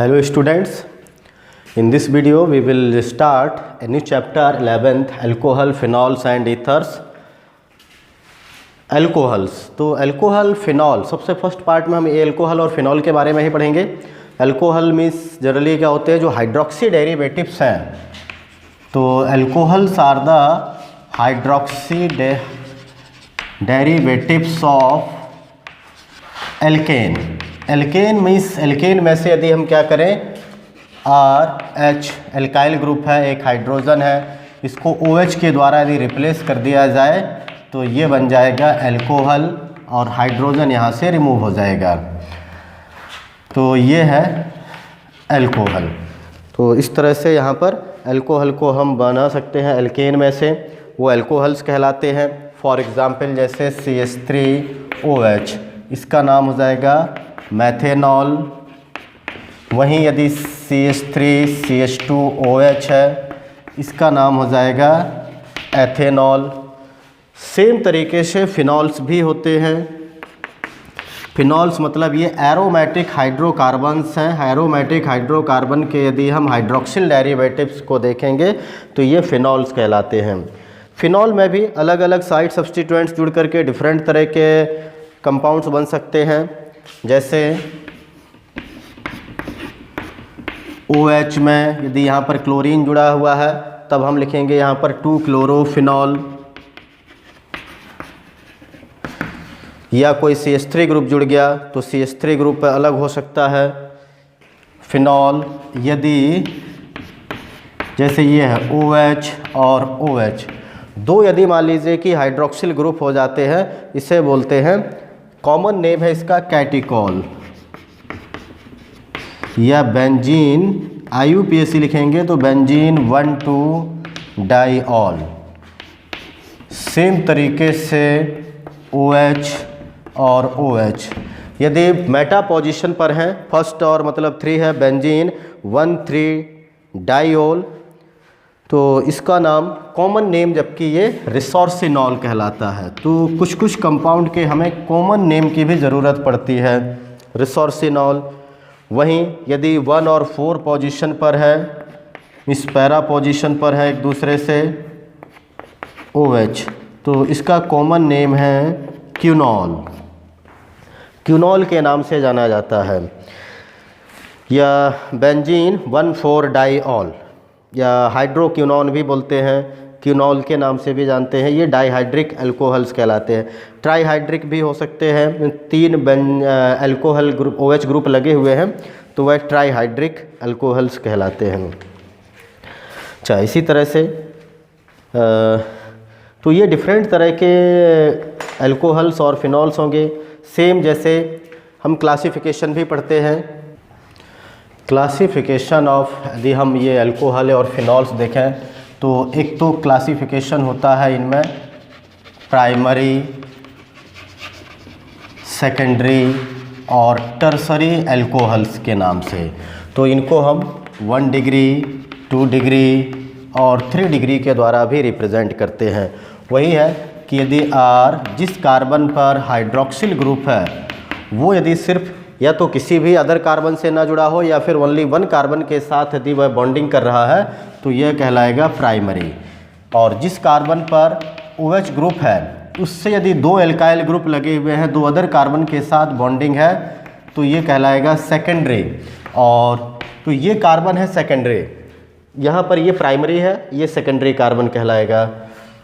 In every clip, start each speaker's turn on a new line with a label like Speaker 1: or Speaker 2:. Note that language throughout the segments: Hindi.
Speaker 1: Hello students, in this video we will start a new chapter 11th alcohol, phenols and ethers. Alcohols, तो अल्कोहल फिनॉल सबसे फर्स्ट पार्ट में हम ये अल्कोहल और फिनॉल के बारे में ही पढ़ेंगे। अल्कोहल मीन्स जनरली क्या होते हैं, जो हाइड्रोक्सी डेरिवेटिव्स हैं। तो alcohols are the hydroxy derivatives of alkane. Alkane means alkane में से यदि हम क्या करें, RH एल्काइल ग्रुप है, एक हाइड्रोजन है, इसको OH के द्वारा यदि रिप्लेस कर दिया जाए तो ये बन जाएगा अल्कोहल और हाइड्रोजन यहाँ से रिमूव हो जाएगा। तो ये है अल्कोहल। तो इस तरह से यहाँ पर अल्कोहल को हम बना सकते हैं एल्केन में से, वो अल्कोहल्स कहलाते हैं। फॉर एग्ज़ाम्पल जैसे CH3OH, इसका नाम हो जाएगा मैथेनॉल। वहीं यदि CH3CH2OH है, इसका नाम हो जाएगा एथेनॉल। सेम तरीके से फिनॉल्स भी होते हैं। फिनॉल्स मतलब ये एरोमेटिक हाइड्रोकार्बन्स हैं। एरोमेटिक हाइड्रोकार्बन के यदि हम हाइड्रोक्सिल डेरिवेटिव्स को देखेंगे तो ये फिनॉल्स कहलाते हैं। फिनॉल में भी अलग अलग साइड सब्स्टिट्यूएंट्स जुड़ करके डिफरेंट तरह के कंपाउंड्स बन सकते हैं। जैसे OH में यदि यहाँ पर क्लोरीन जुड़ा हुआ है तब हम लिखेंगे यहाँ पर 2-क्लोरोफिनॉल, या कोई CH3 ग्रुप जुड़ गया तो CH3 ग्रुप अलग हो सकता है फिनॉल। यदि जैसे ये है OH और OH, दो यदि मान लीजिए कि हाइड्रोक्सिल ग्रुप हो जाते हैं, इसे बोलते हैं, कॉमन नेम है इसका कैटिकॉल या बेंजीन। IUPAC लिखेंगे तो बेंजीन 1,2-डाइऑल। सेम तरीके से OH और OH यदि मेटा पोजीशन पर हैं, फर्स्ट और मतलब 3 है, बेंजीन 1,3-डाइऑल, तो इसका नाम कॉमन नेम, जबकि ये रिसोर्सिनॉल कहलाता है। तो कुछ कुछ कंपाउंड के हमें कॉमन नेम की भी ज़रूरत पड़ती है, रिसोर्सिनॉल। वहीं यदि 1 और 4 पोजीशन पर है, इस पैरा पोजीशन पर है एक दूसरे से, OH, तो इसका कॉमन नेम है क्यूनॉल। क्यूनॉल के नाम से जाना जाता है। या बेंजीन 1,4-डाइऑल या हाइड्रोक्यूनॉन भी बोलते हैं, क्यूनॉल के नाम से भी जानते हैं। ये डाइहाइड्रिक अल्कोहल्स कहलाते हैं। ट्राईहाइड्रिक भी हो सकते हैं, 3 अल्कोहल ग्रुप OH ग्रुप लगे हुए हैं तो वह ट्राईहाइड्रिक अल्कोहल्स कहलाते हैं। अच्छा, इसी तरह से तो ये डिफरेंट तरह के अल्कोहल्स और फिनॉल्स होंगे। सेम जैसे हम क्लासिफिकेशन भी पढ़ते हैं, क्लासिफिकेशन ऑफ, यदि हम ये अल्कोहल और फिनॉल्स देखें तो एक तो क्लासिफिकेशन होता है इनमें प्राइमरी, सेकेंडरी और टर्सरी अल्कोहल्स के नाम से। तो इनको हम 1 डिग्री, 2 डिग्री और 3 डिग्री के द्वारा भी रिप्रेजेंट करते हैं। वही है कि यदि R जिस कार्बन पर हाइड्रोक्सिल ग्रुप है वो यदि सिर्फ या तो किसी भी अदर कार्बन से ना जुड़ा हो या फिर ओनली 1 कार्बन के साथ यदि वह बॉन्डिंग कर रहा है तो यह कहलाएगा प्राइमरी। और जिस कार्बन पर OH ग्रुप है उससे यदि 2 एल्काइल ग्रुप लगे हुए हैं, 2 अदर कार्बन के साथ बॉन्डिंग है, तो ये कहलाएगा सेकेंडरी। और तो ये कार्बन है सेकेंडरी, यहाँ पर ये प्राइमरी है, ये सेकेंडरी कार्बन कहलाएगा।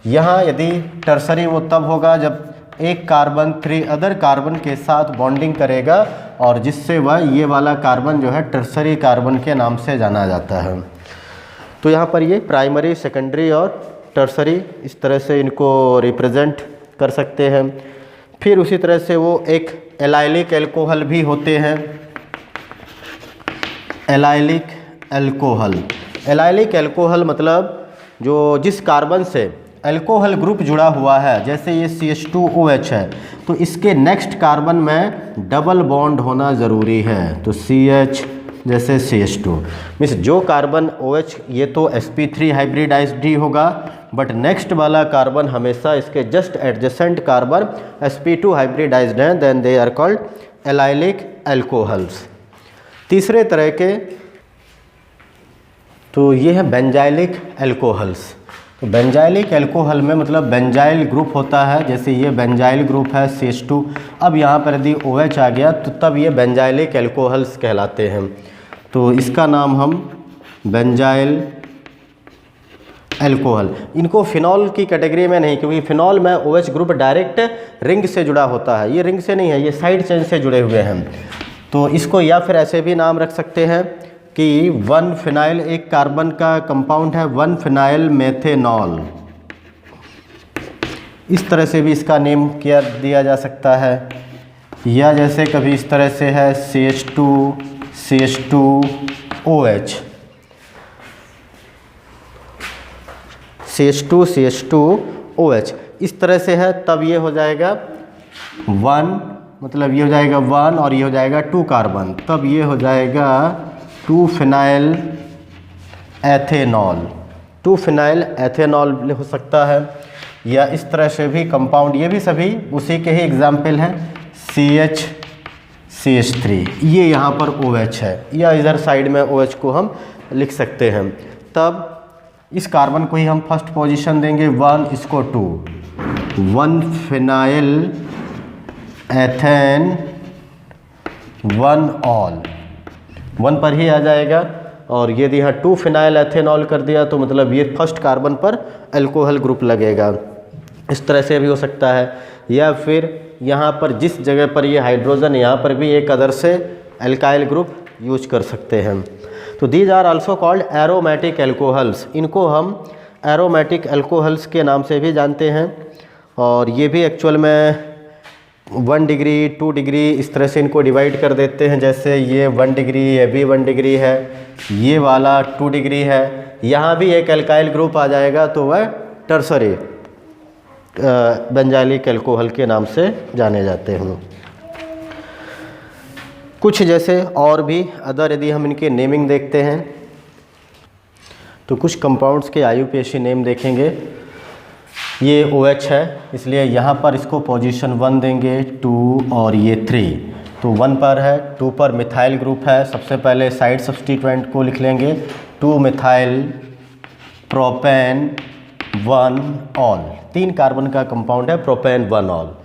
Speaker 1: यहाँ यदि टर्सरी वो तब होगा जब एक कार्बन 3 अदर कार्बन के साथ बॉन्डिंग करेगा और जिससे वह ये वाला कार्बन जो है टर्सरी कार्बन के नाम से जाना जाता है। तो यहाँ पर ये प्राइमरी, सेकेंडरी और टर्सरी इस तरह से इनको रिप्रेजेंट कर सकते हैं। फिर उसी तरह से वो एक एलाइलिक अल्कोहल भी होते हैं। एलाइलिक अल्कोहल, एलाइलिक अल्कोहल मतलब जो जिस कार्बन से अल्कोहल ग्रुप जुड़ा हुआ है, जैसे ये CH2OH है तो इसके नेक्स्ट कार्बन में डबल बॉन्ड होना ज़रूरी है। तो CH जैसे CH2 मीन्स जो कार्बन OH ये तो sp3 हाइब्रिडाइज्ड होगा, बट नेक्स्ट वाला कार्बन हमेशा इसके just adjacent carbon sp2 hybridized हैं, then they are called allylic alcohols. तीसरे तरह के तो ये है बेंजाइलिक एल्कोहल्स। तो बेंजाइलिक एल्कोहल में मतलब बेंजाइल ग्रुप होता है, जैसे ये बेंजाइल ग्रुप है CH2। अब यहाँ पर यदि OH आ गया तो तब ये बेंजाइलिक एल्कोहल्स कहलाते हैं। तो इसका नाम हम बेंजाइल एल्कोहल। इनको फिनॉल की कैटेगरी में नहीं, क्योंकि फिनॉल में OH ग्रुप डायरेक्ट रिंग से जुड़ा होता है, ये रिंग से नहीं है, ये साइड चेन से जुड़े हुए हैं। तो इसको या फिर ऐसे भी नाम रख सकते हैं कि 1 फिनाइल, एक कार्बन का कंपाउंड है 1 फिनाइल मेथेनॉल, इस तरह से भी इसका नेम किया दिया जा सकता है। या जैसे कभी इस तरह से है CH2OH, CH2OH इस तरह से है, तब ये हो जाएगा 1, मतलब ये हो जाएगा 1 और ये हो जाएगा 2 कार्बन, तब ये हो जाएगा 2 फिनाइल एथेनॉल। 2 फिनाइल एथेनॉल हो सकता है। या इस तरह से भी कंपाउंड, ये भी सभी उसी के ही एग्जाम्पल हैं। CH3, ये यहाँ पर OH है, या इधर साइड में OH को हम लिख सकते हैं। तब इस कार्बन को ही हम फर्स्ट पोजीशन देंगे 1, इसको 2, 1 फिनाइल एथेन 1 ऑल, 1 पर ही आ जाएगा। और यदि यहाँ 2 फिनाइल एथेनॉल कर दिया तो मतलब ये फर्स्ट कार्बन पर अल्कोहल ग्रुप लगेगा। इस तरह से भी हो सकता है। या फिर यहाँ पर जिस जगह पर ये हाइड्रोजन, यहाँ पर भी एक अदर से अल्काइल ग्रुप यूज कर सकते हैं। तो these are also called aromatic alcohols. इनको हम एरोमेटिक एल्कोहल्स के नाम से भी जानते हैं। और ये भी एक्चुअल में 1 डिग्री 2 डिग्री इस तरह से इनको डिवाइड कर देते हैं। जैसे ये 1 डिग्री, ये भी 1 डिग्री है, ये वाला 2 डिग्री है, यहाँ भी एक अल्काइल ग्रुप आ जाएगा तो वह टर्सरी बेंजाइलिक एल्कोहल के नाम से जाने जाते हैं। कुछ जैसे और भी अदर, यदि हम इनके नेमिंग देखते हैं तो कुछ कंपाउंड्स के IUPAC नेम देखेंगे। ये OH है, इसलिए यहाँ पर इसको पोजीशन 1 देंगे, 2 और ये 3। तो 1 पर है, 2 पर मिथाइल ग्रुप है। सबसे पहले साइड सब्स्टिट्यूएंट को लिख लेंगे, 2 मिथाइल प्रोपेन 1 ऑल, 3 कार्बन का कंपाउंड है प्रोपेन 1 ऑल।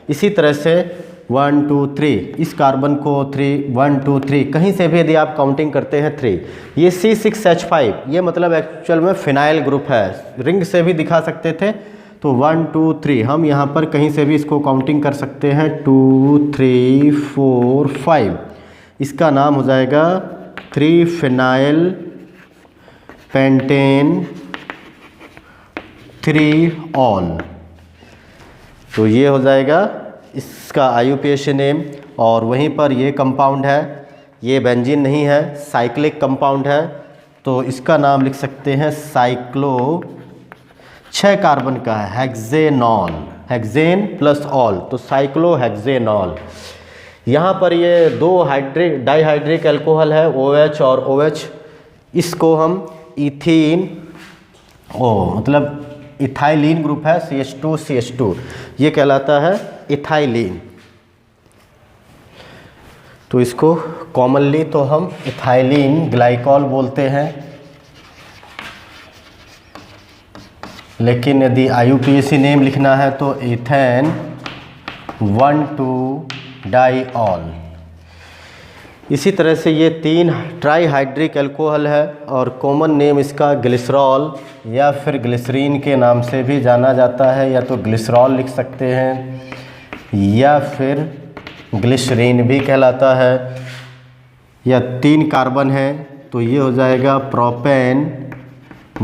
Speaker 1: इसी तरह से 1 2 3, इस कार्बन को 3 1 2 3 कहीं से भी यदि आप काउंटिंग करते हैं 3। ये C6H5, ये मतलब एक्चुअल में फिनाइल ग्रुप है, रिंग से भी दिखा सकते थे। तो 1 2 3 हम यहाँ पर कहीं से भी इसको काउंटिंग कर सकते हैं, 2 3 4 5। इसका नाम हो जाएगा 3 फिनाइल पेंटेन 3 ऑल। तो ये हो जाएगा इसका IUPAC नेम। और वहीं पर ये कंपाउंड है, ये बेंजीन नहीं है, साइक्लिक कंपाउंड है, तो इसका नाम लिख सकते हैं साइक्लो, 6 कार्बन का है, हेक्सेनॉल, हेक्सेन प्लस ऑल, तो साइक्लोहेक्सेनॉल। यहाँ पर ये 2 डाइहाइड्रिक एल्कोहल है, OH और OH। इसको हम इथीन, मतलब इथाइलिन ग्रुप है, CH2 ये कहलाता है इथाइलिन। तो इसको कॉमनली तो हम इथाइलिन ग्लाइकॉल बोलते हैं, लेकिन यदि IUPAC नेम लिखना है तो इथेन 1,2 डाइऑल। इसी तरह से ये 3 ट्राईहाइड्रिक एल्कोहल है और कॉमन नेम इसका ग्लिसरॉल या फिर ग्लिसरीन के नाम से भी जाना जाता है, या तो ग्लिसरॉल लिख सकते हैं या फिर ग्लिसरीन भी कहलाता है। या 3 कार्बन है तो ये हो जाएगा प्रोपेन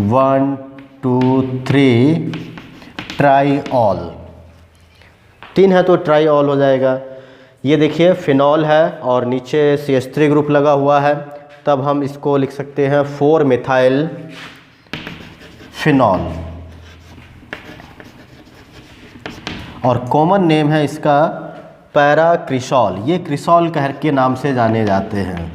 Speaker 1: 1 2 3 ट्राईऑल, 3 है तो ट्राईऑल हो जाएगा। ये देखिए फिनॉल है और नीचे CH3 ग्रुप लगा हुआ है, तब हम इसको लिख सकते हैं 4 मिथाइल फिनॉल। और कॉमन नेम है इसका पैराक्रिसॉल, ये क्रिसॉल कह के नाम से जाने जाते हैं।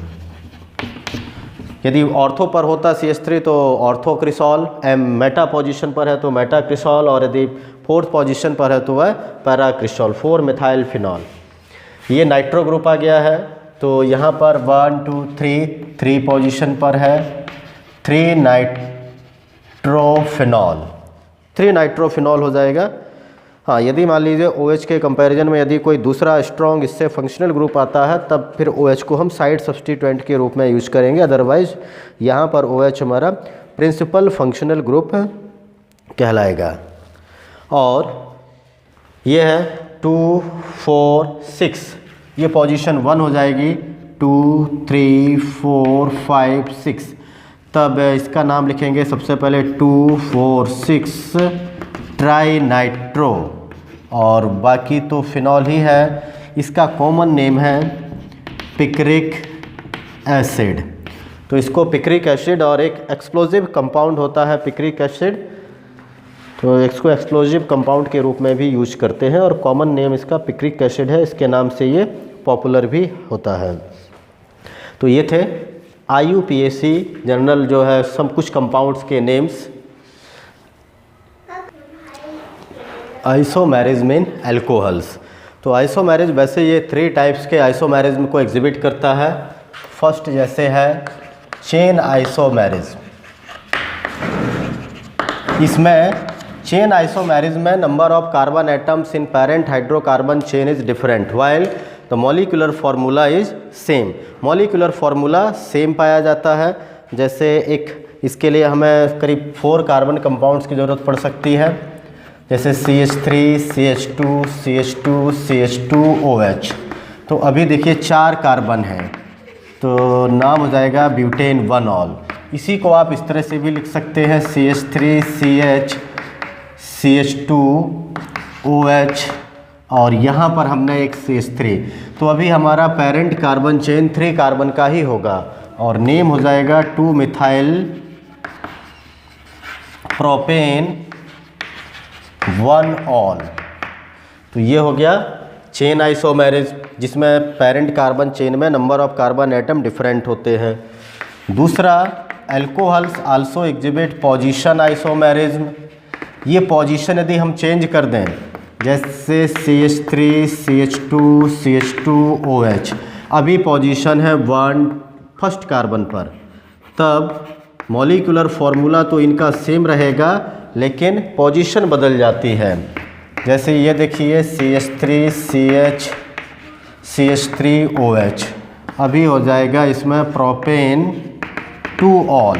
Speaker 1: यदि ऑर्थो पर होता CH3 तो ऑर्थोक्रिसॉल, मेटा पोजीशन पर है तो मेटाक्रिसॉल, और यदि 4th पोजीशन पर है तो वह पैराक्रिसॉल, 4 मिथाइल फिनॉल। ये नाइट्रो ग्रुप आ गया है, तो यहाँ पर 1 2 3 पोजीशन पर है 3 नाइट्रोफिनॉल हो जाएगा। हाँ, यदि मान लीजिए OH के कंपैरिजन में यदि कोई दूसरा स्ट्रॉन्ग इससे फंक्शनल ग्रुप आता है तब फिर OH को हम साइड सब्स्टिट्यूएंट के रूप में यूज करेंगे, अदरवाइज यहाँ पर OH हमारा प्रिंसिपल फंक्शनल ग्रुप कहलाएगा। और ये है 2 4 6, ये पोजीशन 1 हो जाएगी 2 3 4 5 6। तब इसका नाम लिखेंगे सबसे पहले 2 4 6 ट्राई नाइट्रो, और बाकी तो फिनॉल ही है। इसका कॉमन नेम है पिक्रिक एसिड। तो इसको पिक्रिक एसिड और एक एक्सप्लोजिव कंपाउंड होता है पिक्रिक एसिड, तो इसको एक्सप्लोजिव कंपाउंड के रूप में भी यूज करते हैं और कॉमन नेम इसका पिक्रिक एसिड है, इसके नाम से ये पॉपुलर भी होता है। तो ये थे IUPAC जनरल जो है सब कुछ कंपाउंड्स के नेम्स। Isomerism in alcohols. तो आइसोमेरिज्म वैसे ये 3 टाइप्स के आइसोमेरिज्म को एग्जिबिट करता है। फर्स्ट जैसे है चेन आइसोमेरिज्म। इसमें चेन आइसोमेरिज्म में number of carbon atoms in parent hydrocarbon chain is different while the molecular formula is same. Molecular formula same पाया जाता है। जैसे एक इसके लिए हमें करीब 4 कार्बन कंपाउंड्स की ज़रूरत पड़ सकती है, जैसे CH3 CH2 CH2 CH2OH। तो अभी देखिए 4 कार्बन हैं, तो नाम हो जाएगा ब्यूटेन 1ऑल। इसी को आप इस तरह से भी लिख सकते हैं CH3 CH CH2OH, और यहाँ पर हमने एक CH3। तो अभी हमारा पेरेंट कार्बन चेन 3 कार्बन का ही होगा और नेम हो जाएगा 2 मिथाइल प्रोपेन 1ऑल। तो ये हो गया चेन आइसोमेरिज्म, जिसमें पेरेंट कार्बन चेन में number of carbon atom different होते हैं। दूसरा alcohols also exhibit position isomerism. ये पोजीशन यदि हम चेंज कर दें, जैसे CH3 CH2 CH2OH, अभी पोजीशन है 1 फर्स्ट कार्बन पर, तब मॉलिक्यूलर फार्मूला तो इनका सेम रहेगा लेकिन पोजीशन बदल जाती है। जैसे ये देखिए CH3 CH CH3OH, अभी हो जाएगा इसमें प्रोपेन 2ऑल।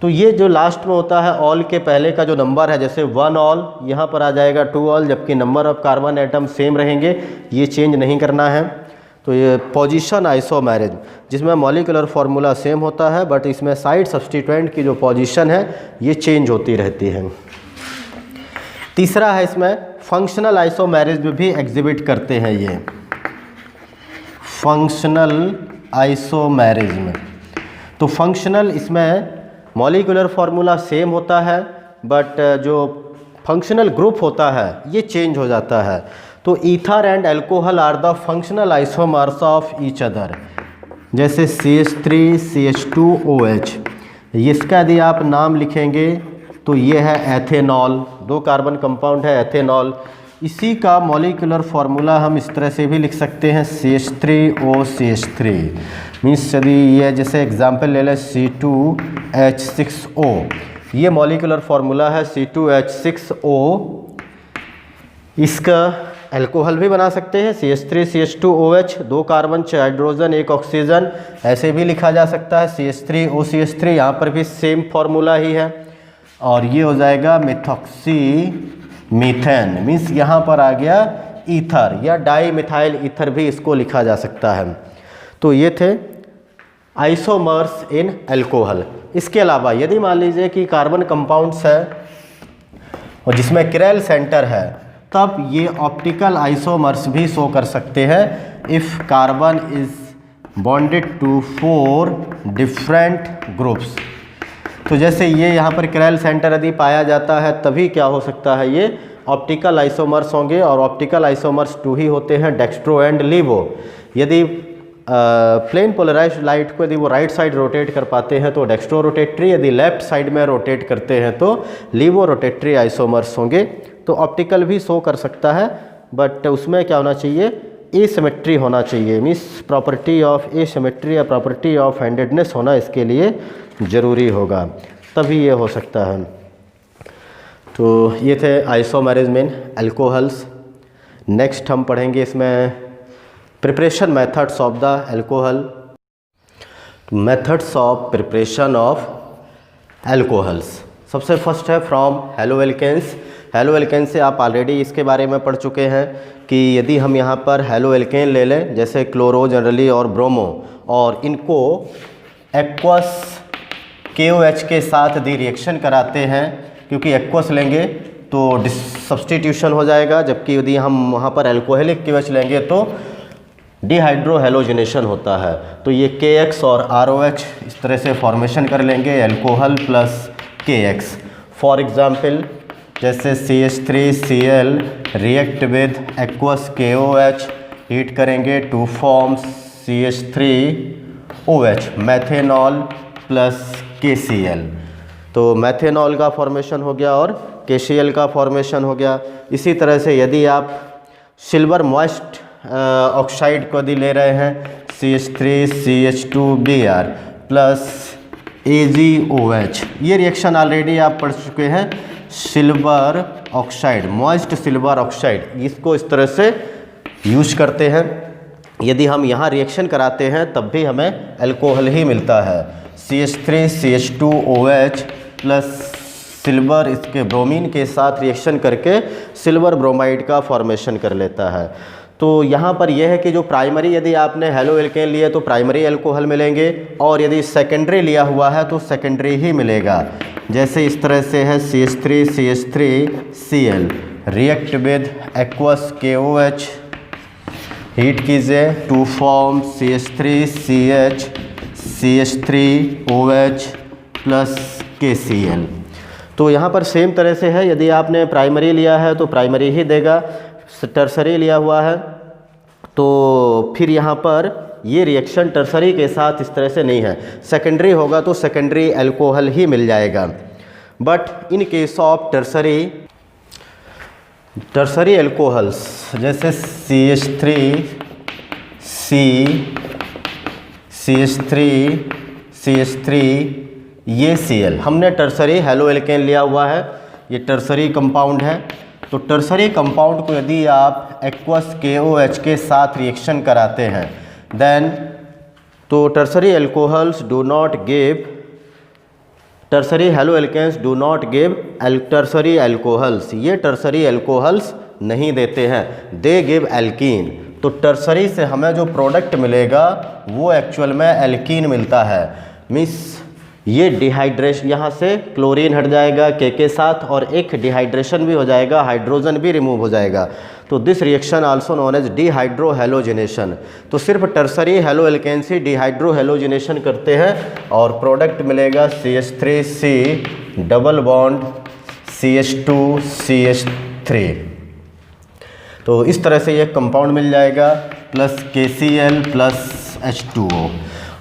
Speaker 1: तो ये जो लास्ट में होता है ऑल के पहले का जो नंबर है, जैसे 1ऑल यहाँ पर आ जाएगा 2ऑल, जबकि number of carbon atom same रहेंगे, ये चेंज नहीं करना है। तो ये पोजीशन आइसोमेरिज्म, जिसमें मॉलिक्यूलर फार्मूला सेम होता है बट इसमें साइड सब्स्टिट्यूएंट की जो पोजीशन है ये चेंज होती रहती है। तीसरा है इसमें फंक्शनल आइसोमेरिज्म भी एग्जिबिट करते हैं ये फंक्शनल आइसोमेरिज्म। तो फंक्शनल, इसमें मॉलिक्यूलर फार्मूला सेम होता है बट जो फंक्शनल ग्रुप होता है ये चेंज हो जाता है। तो ether and alcohol are the functional isomers of each other. जैसे CH3 CH2OH, इसका यदि आप नाम लिखेंगे तो ये है एथेनॉल, 2 कार्बन कंपाउंड है एथेनॉल। इसी का मॉलिक्यूलर फार्मूला हम इस तरह से भी लिख सकते हैं CH3OCH3। मीन्स यदि ये जैसे एग्जांपल ले लें C2H6O, ये मॉलिक्यूलर फार्मूला है C2H6O। इसका अल्कोहल भी बना सकते हैं CH3 CH2OH, 2 carbon 6 hydrogen 1 oxygen, ऐसे भी लिखा जा सकता है CH3OCH3, यहाँ पर भी सेम फार्मूला ही है। और ये हो जाएगा मिथॉक्सी मीथेन, मीन्स यहाँ पर आ गया ईथर या डाई मिथाइल ईथर भी इसको लिखा जा सकता है। तो ये थे आइसोमर्स इन अल्कोहल। इसके अलावा यदि मान लीजिए कि कार्बन कंपाउंड्स है और जिसमें किरैल सेंटर है, तब ये ऑप्टिकल आइसोमर्स भी शो कर सकते हैं if carbon is bonded to 4 different groups. तो जैसे ये यहाँ पर किरैल सेंटर यदि पाया जाता है तभी क्या हो सकता है, ये ऑप्टिकल आइसोमर्स होंगे, और ऑप्टिकल आइसोमर्स 2 ही होते हैं, डेक्स्ट्रो एंड लीवो। यदि प्लेन पोलराइज्ड लाइट को यदि वो राइट साइड रोटेट कर पाते हैं तो डेक्स्ट्रो रोटेटरी, यदि लेफ्ट साइड में रोटेट करते हैं तो लीवो रोटेटरी आइसोमर्स होंगे। तो ऑप्टिकल भी शो कर सकता है बट उसमें क्या होना चाहिए, एसिमेट्री होना चाहिए, मीन्स प्रॉपर्टी ऑफ एसिमेट्री या प्रॉपर्टी ऑफ हैंडेडनेस होना इसके लिए ज़रूरी होगा, तभी ये हो सकता है। तो ये थे आइसोमेरिज्म इन अल्कोहल्स। नेक्स्ट हम पढ़ेंगे इसमें preparation methods of the alcohol, methods of preparation of alcohols. सबसे फर्स्ट है फ्रॉम हेलोएल्केन्स। हेलोएल्केन से आप ऑलरेडी इसके बारे में पढ़ चुके हैं कि यदि हम यहाँ पर हेलोएल्केन ले लें जैसे क्लोरो जनरली और ब्रोमो, और इनको एक्वस KOH के साथ यदि रिएक्शन कराते हैं, क्योंकि एक्वस लेंगे तो सब्स्टिट्यूशन हो जाएगा, जबकि यदि हम वहाँ पर अल्कोहलिक KOH लेंगे तो डिहाइड्रोहेलोजिनेशन होता है। तो ये KX और ROH इस तरह से फॉर्मेशन कर लेंगे, alcohol plus KX। For example जैसे CH3Cl react with aqueous KOH, heat करेंगे to form CH3OH, methanol plus KCl। तो मैथेनॉल का फॉर्मेशन हो गया और KCl का फॉर्मेशन हो गया। इसी तरह से यदि आप सिल्वर मॉइस्ट ऑक्साइड को यदि ले रहे हैं CH3CH2Br प्लस AgOH, ये रिएक्शन ऑलरेडी आप पढ़ चुके हैं, silver oxide, moist silver oxide, इसको इस तरह से यूज करते हैं। यदि हम यहाँ रिएक्शन कराते हैं तब भी हमें अल्कोहल ही मिलता है। CH3CH2OH प्लस सिल्वर इसके ब्रोमीन के साथ रिएक्शन करके सिल्वर ब्रोमाइड का फॉर्मेशन कर लेता है। तो यहाँ पर यह है कि जो प्राइमरी यदि आपने हेलोएल्केन लिए तो प्राइमरी अल्कोहल मिलेंगे, और यदि सेकेंडरी लिया हुआ है तो सेकेंडरी ही मिलेगा। जैसे इस तरह से है CH3CH3Cl react with aqueous KOH, heat कीजिए to form CH3CH3OH plus KCl। तो यहाँ पर सेम तरह से है, यदि आपने प्राइमरी लिया है तो प्राइमरी ही देगा, टर्सरी लिया हुआ है तो फिर यहाँ पर ये रिएक्शन टर्सरी के साथ इस तरह से नहीं है, सेकेंडरी होगा तो सेकेंडरी अल्कोहल ही मिल जाएगा। But in case of tertiary alcohols जैसे CH3 ये Cl, हमने टर्सरी हेलोएल्केन लिया हुआ है, ये टर्सरी कंपाउंड है। तो टर्सरी कंपाउंड को यदि आप एक्वस KOH के साथ रिएक्शन कराते हैं देन तो tertiary alcohols do not give, tertiary haloalkanes do not give tertiary alcohols, ये टर्सरी अल्कोहल्स नहीं देते हैं, दे गिव एल्कीन। तो टर्सरी से हमें जो प्रोडक्ट मिलेगा वो एक्चुअल में एल्कीन मिलता है, मीन्स ये डिहाइड्रेशन, यहाँ से क्लोरीन हट जाएगा K के साथ और एक डिहाइड्रेशन भी हो जाएगा, हाइड्रोजन भी रिमूव हो जाएगा। तो this reaction also known as dehydrohalogenation. तो सिर्फ टर्सरी हेलोएल्केन से डिहाइड्रोहेलोजिनेशन करते हैं और प्रोडक्ट मिलेगा CH3C डबल बॉन्ड CH2CH3। तो इस तरह से ये कंपाउंड मिल जाएगा प्लस KCl प्लस H2O।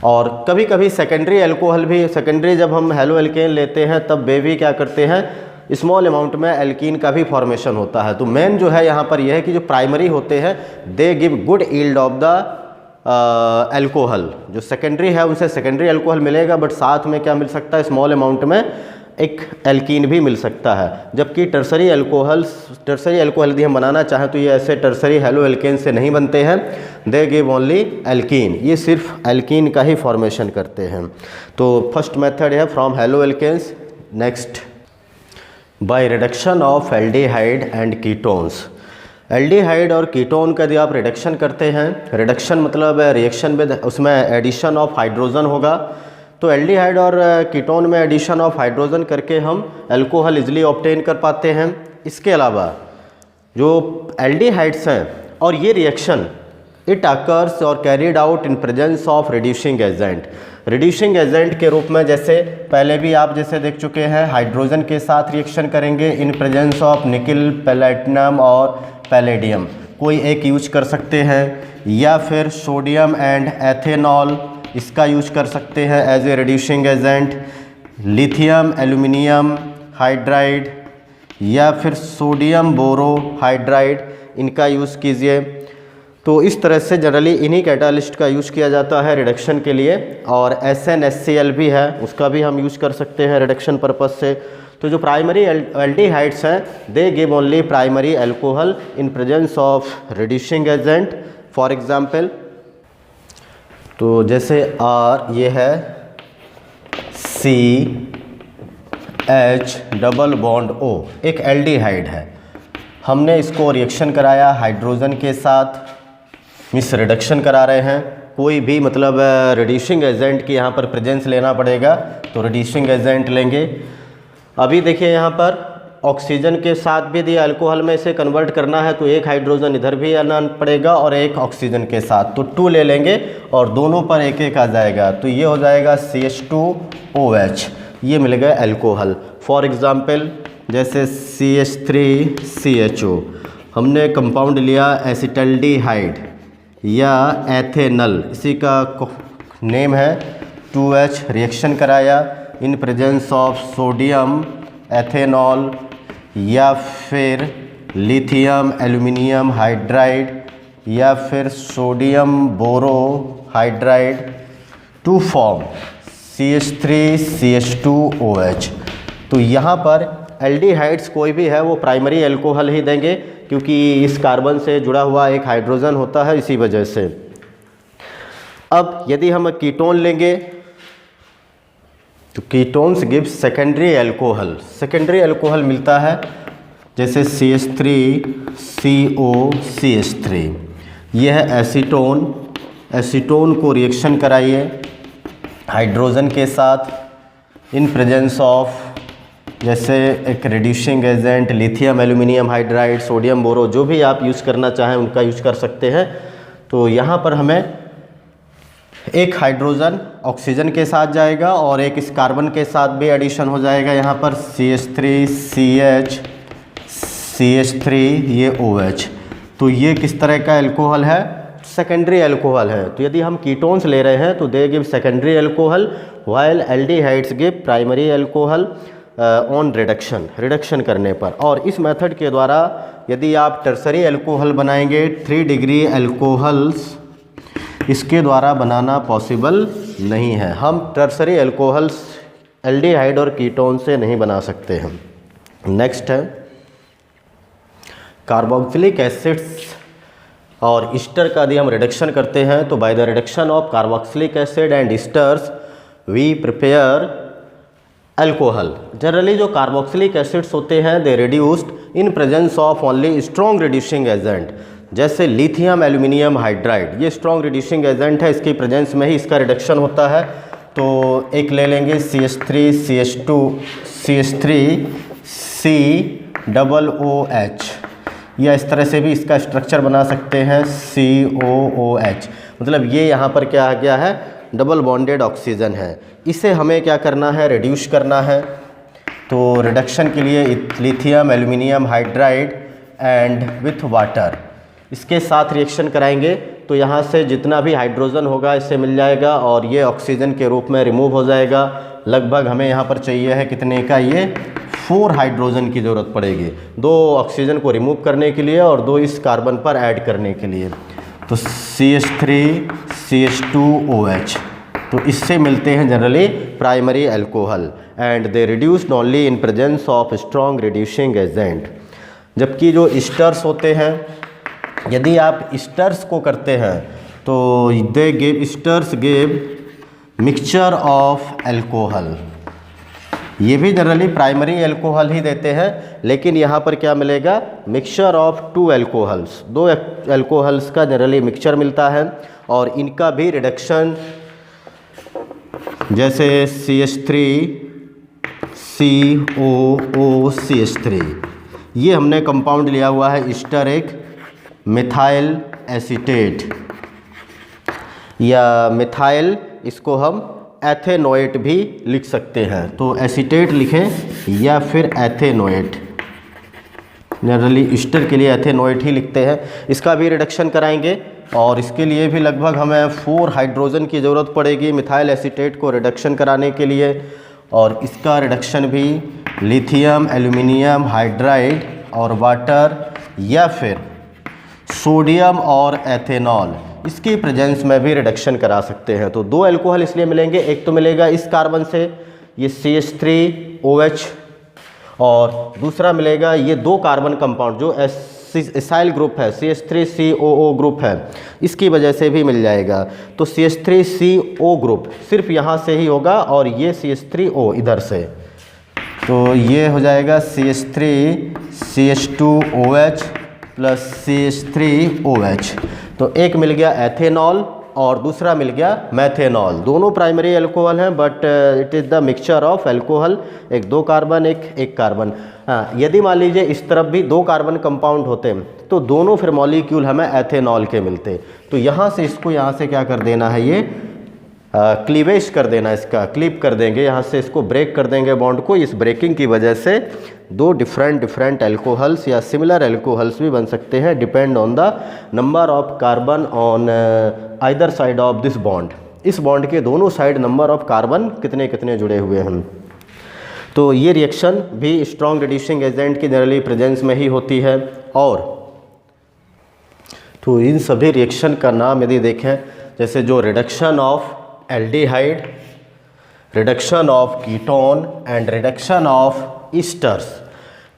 Speaker 1: और कभी कभी सेकेंडरी अल्कोहल भी, सेकेंडरी जब हम हेलोएल्केन लेते हैं तब वे भी क्या करते हैं, स्मॉल अमाउंट में एल्कीन का भी फॉर्मेशन होता है। तो मेन जो है यहाँ पर यह है कि जो प्राइमरी होते हैं they give good yield of the alcohol, जो सेकेंडरी है उनसे सेकेंडरी अल्कोहल मिलेगा, बट साथ में क्या मिल सकता है, स्मॉल अमाउंट में एक एल्कीन भी मिल सकता है। जबकि टर्सरी अल्कोहल यदि हम बनाना चाहें तो ये ऐसे टर्सरी हेलोएल्केन से नहीं बनते हैं, दे गिव ओनली एल्कीन, ये सिर्फ एल्कीन का ही फॉर्मेशन करते हैं। तो फर्स्ट मेथड है from haloalkanes. Next by reduction of aldehyde and ketones. Aldehyde और कीटोन का यदि आप रिडक्शन करते हैं, रिडक्शन मतलब रिएक्शन विद, उसमें एडिशन ऑफ हाइड्रोजन होगा। तो एल्डिहाइड और कीटोन में एडिशन ऑफ हाइड्रोजन करके हम अल्कोहल इजली ऑब्टेन कर पाते हैं। इसके अलावा जो एल्डिहाइड्स हैं और ये रिएक्शन इट अकर्स और carried out in presence of reducing agent. Reducing agent के रूप में जैसे पहले भी आप जैसे देख चुके हैं, हाइड्रोजन के साथ रिएक्शन करेंगे in presence of nickel, platinum और पैलेडियम, कोई एक यूज कर सकते हैं, या फिर सोडियम एंड एथेनॉल इसका यूज कर सकते हैं as a reducing agent, lithium aluminium hydride या फिर सोडियम बोरो हाइड्राइड, इनका यूज़ कीजिए। तो इस तरह से जनरली इन्हीं कैटालिस्ट का यूज़ किया जाता है रिडक्शन के लिए। और SnHCl भी है, उसका भी हम यूज़ कर सकते हैं रिडक्शन पर्पज़ से। तो जो प्राइमरी एल्डिहाइड्स हैं they give only primary alcohol in presence of reducing agent. For example, तो जैसे R ये है CH डबल बॉन्ड O, एक एल्डिहाइड है। हमने इसको रिएक्शन कराया हाइड्रोजन के साथ, मिस रिडक्शन करा रहे हैं। कोई भी मतलब रिड्यूसिंग एजेंट की यहाँ पर प्रेजेंस लेना पड़ेगा, तो रिड्यूसिंग एजेंट लेंगे। अभी देखिए यहाँ पर ऑक्सीजन के साथ भी यदि अल्कोहल में इसे कन्वर्ट करना है तो एक हाइड्रोजन इधर भी आना पड़ेगा और एक ऑक्सीजन के साथ, तो 2 ले लेंगे और दोनों पर एक एक आ जाएगा। तो ये हो जाएगा CH2OH, ये मिल गया अल्कोहल। फॉर एग्जांपल जैसे CH3CHO, हमने कंपाउंड लिया एसिटल्डिहाइड या एथेनल, इसी का नेम है 2H, रिएक्शन कराया इन प्रेजेंस ऑफ सोडियम एथेनॉल या फिर लिथियम एल्यूमिनियम हाइड्राइड या फिर sodium borohydride to form CH3CH2OH। तो यहाँ पर एल्डिहाइड्स कोई भी है वो प्राइमरी अल्कोहल ही देंगे, क्योंकि इस कार्बन से जुड़ा हुआ एक हाइड्रोजन होता है, इसी वजह से। अब यदि हम कीटोन लेंगे तो ketones give secondary alcohol. Secondary alcohol मिलता है जैसे CH3COCH3, यह है एसीटोन। एसीटोन को रिएक्शन कराइए हाइड्रोजन के साथ इन प्रेजेंस ऑफ जैसे एक reducing agent lithium aluminium hydride, sodium boro, जो भी आप यूज़ करना चाहें उनका यूज़ कर सकते हैं। तो यहाँ पर हमें एक हाइड्रोजन ऑक्सीजन के साथ जाएगा और एक इस कार्बन के साथ भी एडिशन हो जाएगा। यहाँ पर CH3CH3 ये OH। तो ये किस तरह का अल्कोहल है? सेकेंडरी अल्कोहल है। तो यदि हम कीटोन्स ले रहे हैं तो they give secondary alcohol, while aldehydes give primary alcohol on reduction करने पर। और इस मेथड के द्वारा यदि आप टर्सरी अल्कोहल बनाएंगे 3 डिग्री अल्कोहल्स, इसके द्वारा बनाना पॉसिबल नहीं है। हम टर्सरी अल्कोहल्स एल्डिहाइड और कीटोन से नहीं बना सकते हैं। नेक्स्ट है कार्बोक्सिलिक एसिड्स और ईस्टर का यदि हम रिडक्शन करते हैं तो by the reduction of carboxylic acid and esters we prepare alcohol. Generally जो कार्बोक्सिलिक एसिड्स होते हैं they reduced in presence of only strong reducing agent, जैसे लिथियम एल्यूमिनियम हाइड्राइड, ये स्ट्रॉन्ग रिड्यूसिंग एजेंट है, इसकी प्रेजेंस में ही इसका रिडक्शन होता है। तो एक ले लेंगे CH3CH2COOH, या इस तरह से भी इसका स्ट्रक्चर बना सकते हैं COOH। मतलब ये यहाँ पर क्या आ गया है, डबल बॉन्डेड ऑक्सीजन है। इसे हमें क्या करना है, रिड्यूस करना है। तो रिडक्शन के लिए lithium aluminium hydride and with water, इसके साथ रिएक्शन कराएंगे तो यहाँ से जितना भी हाइड्रोजन होगा इससे मिल जाएगा और ये ऑक्सीजन के रूप में रिमूव हो जाएगा। लगभग हमें यहाँ पर चाहिए है कितने का, ये 4 हाइड्रोजन की ज़रूरत पड़ेगी, 2 ऑक्सीजन को रिमूव करने के लिए और 2 इस कार्बन पर ऐड करने के लिए। तो CH3CH2OH, तो इससे मिलते हैं generally primary alcohol and they reduced only in presence of strong reducing agent. जबकि जो ईस्टर्स होते हैं, यदि आप ईस्टर्स को करते हैं तो they give esters give mixture of alcohol. ये भी जनरली प्राइमरी अल्कोहल ही देते हैं, लेकिन यहाँ पर क्या मिलेगा, मिक्सचर ऑफ 2 अल्कोहल्स, 2 अल्कोहल्स का जनरली मिक्सचर मिलता है। और इनका भी रिडक्शन जैसे CH3COOCH3, ये हमने कंपाउंड लिया हुआ है ईस्टर एक मिथाइल एसीटेट या मिथाइल, इसको हम एथेनोएट भी लिख सकते हैं। तो एसीटेट लिखें या फिर एथेनोएट, जनरली ईस्टर के लिए एथेनोएट ही लिखते हैं। इसका भी रिडक्शन कराएंगे और इसके लिए भी लगभग हमें 4 हाइड्रोजन की ज़रूरत पड़ेगी मिथाइल एसीटेट को रिडक्शन कराने के लिए। और इसका रिडक्शन भी लिथियम एल्यूमिनियम हाइड्राइड और वाटर या फिर सोडियम और एथेनॉल, इसकी प्रेजेंस में भी रिडक्शन करा सकते हैं। तो दो अल्कोहल इसलिए मिलेंगे, एक तो मिलेगा इस कार्बन से ये CH3OH और दूसरा मिलेगा ये दो कार्बन कंपाउंड जो एसाइल ग्रुप है CH3COO ग्रुप है, इसकी वजह से भी मिल जाएगा। तो CH3CO ग्रुप सिर्फ यहाँ से ही होगा और ये CH3O इधर से, तो ये हो जाएगा CH3CH2OH प्लस CH3OH। तो एक मिल गया एथेनॉल और दूसरा मिल गया मैथेनॉल। दोनों प्राइमरी अल्कोहल हैं but it is the mixture of alcohol, एक दो कार्बन एक कार्बन। हाँ, यदि मान लीजिए इस तरफ भी दो कार्बन कंपाउंड होते तो दोनों फिर मॉलिक्यूल हमें एथेनॉल के मिलते। तो यहाँ से इसको यहाँ से क्या कर देना है, ये क्लीवेज कर देना, इसका क्लिप कर देंगे, यहाँ से इसको ब्रेक कर देंगे बॉन्ड को। इस ब्रेकिंग की वजह से दो डिफरेंट अल्कोहल्स या सिमिलर अल्कोहल्स भी बन सकते हैं, depend on the number of carbon on either side of this bond. इस बॉन्ड के दोनों साइड नंबर ऑफ कार्बन कितने कितने जुड़े हुए हैं। तो ये रिएक्शन भी स्ट्रॉन्ग रिड्यूसिंग एजेंट की जनरली प्रेजेंस में ही होती है। और तो इन सभी रिएक्शन का नाम यदि देखें, जैसे जो reduction of aldehyde, reduction of ketone and reduction of esters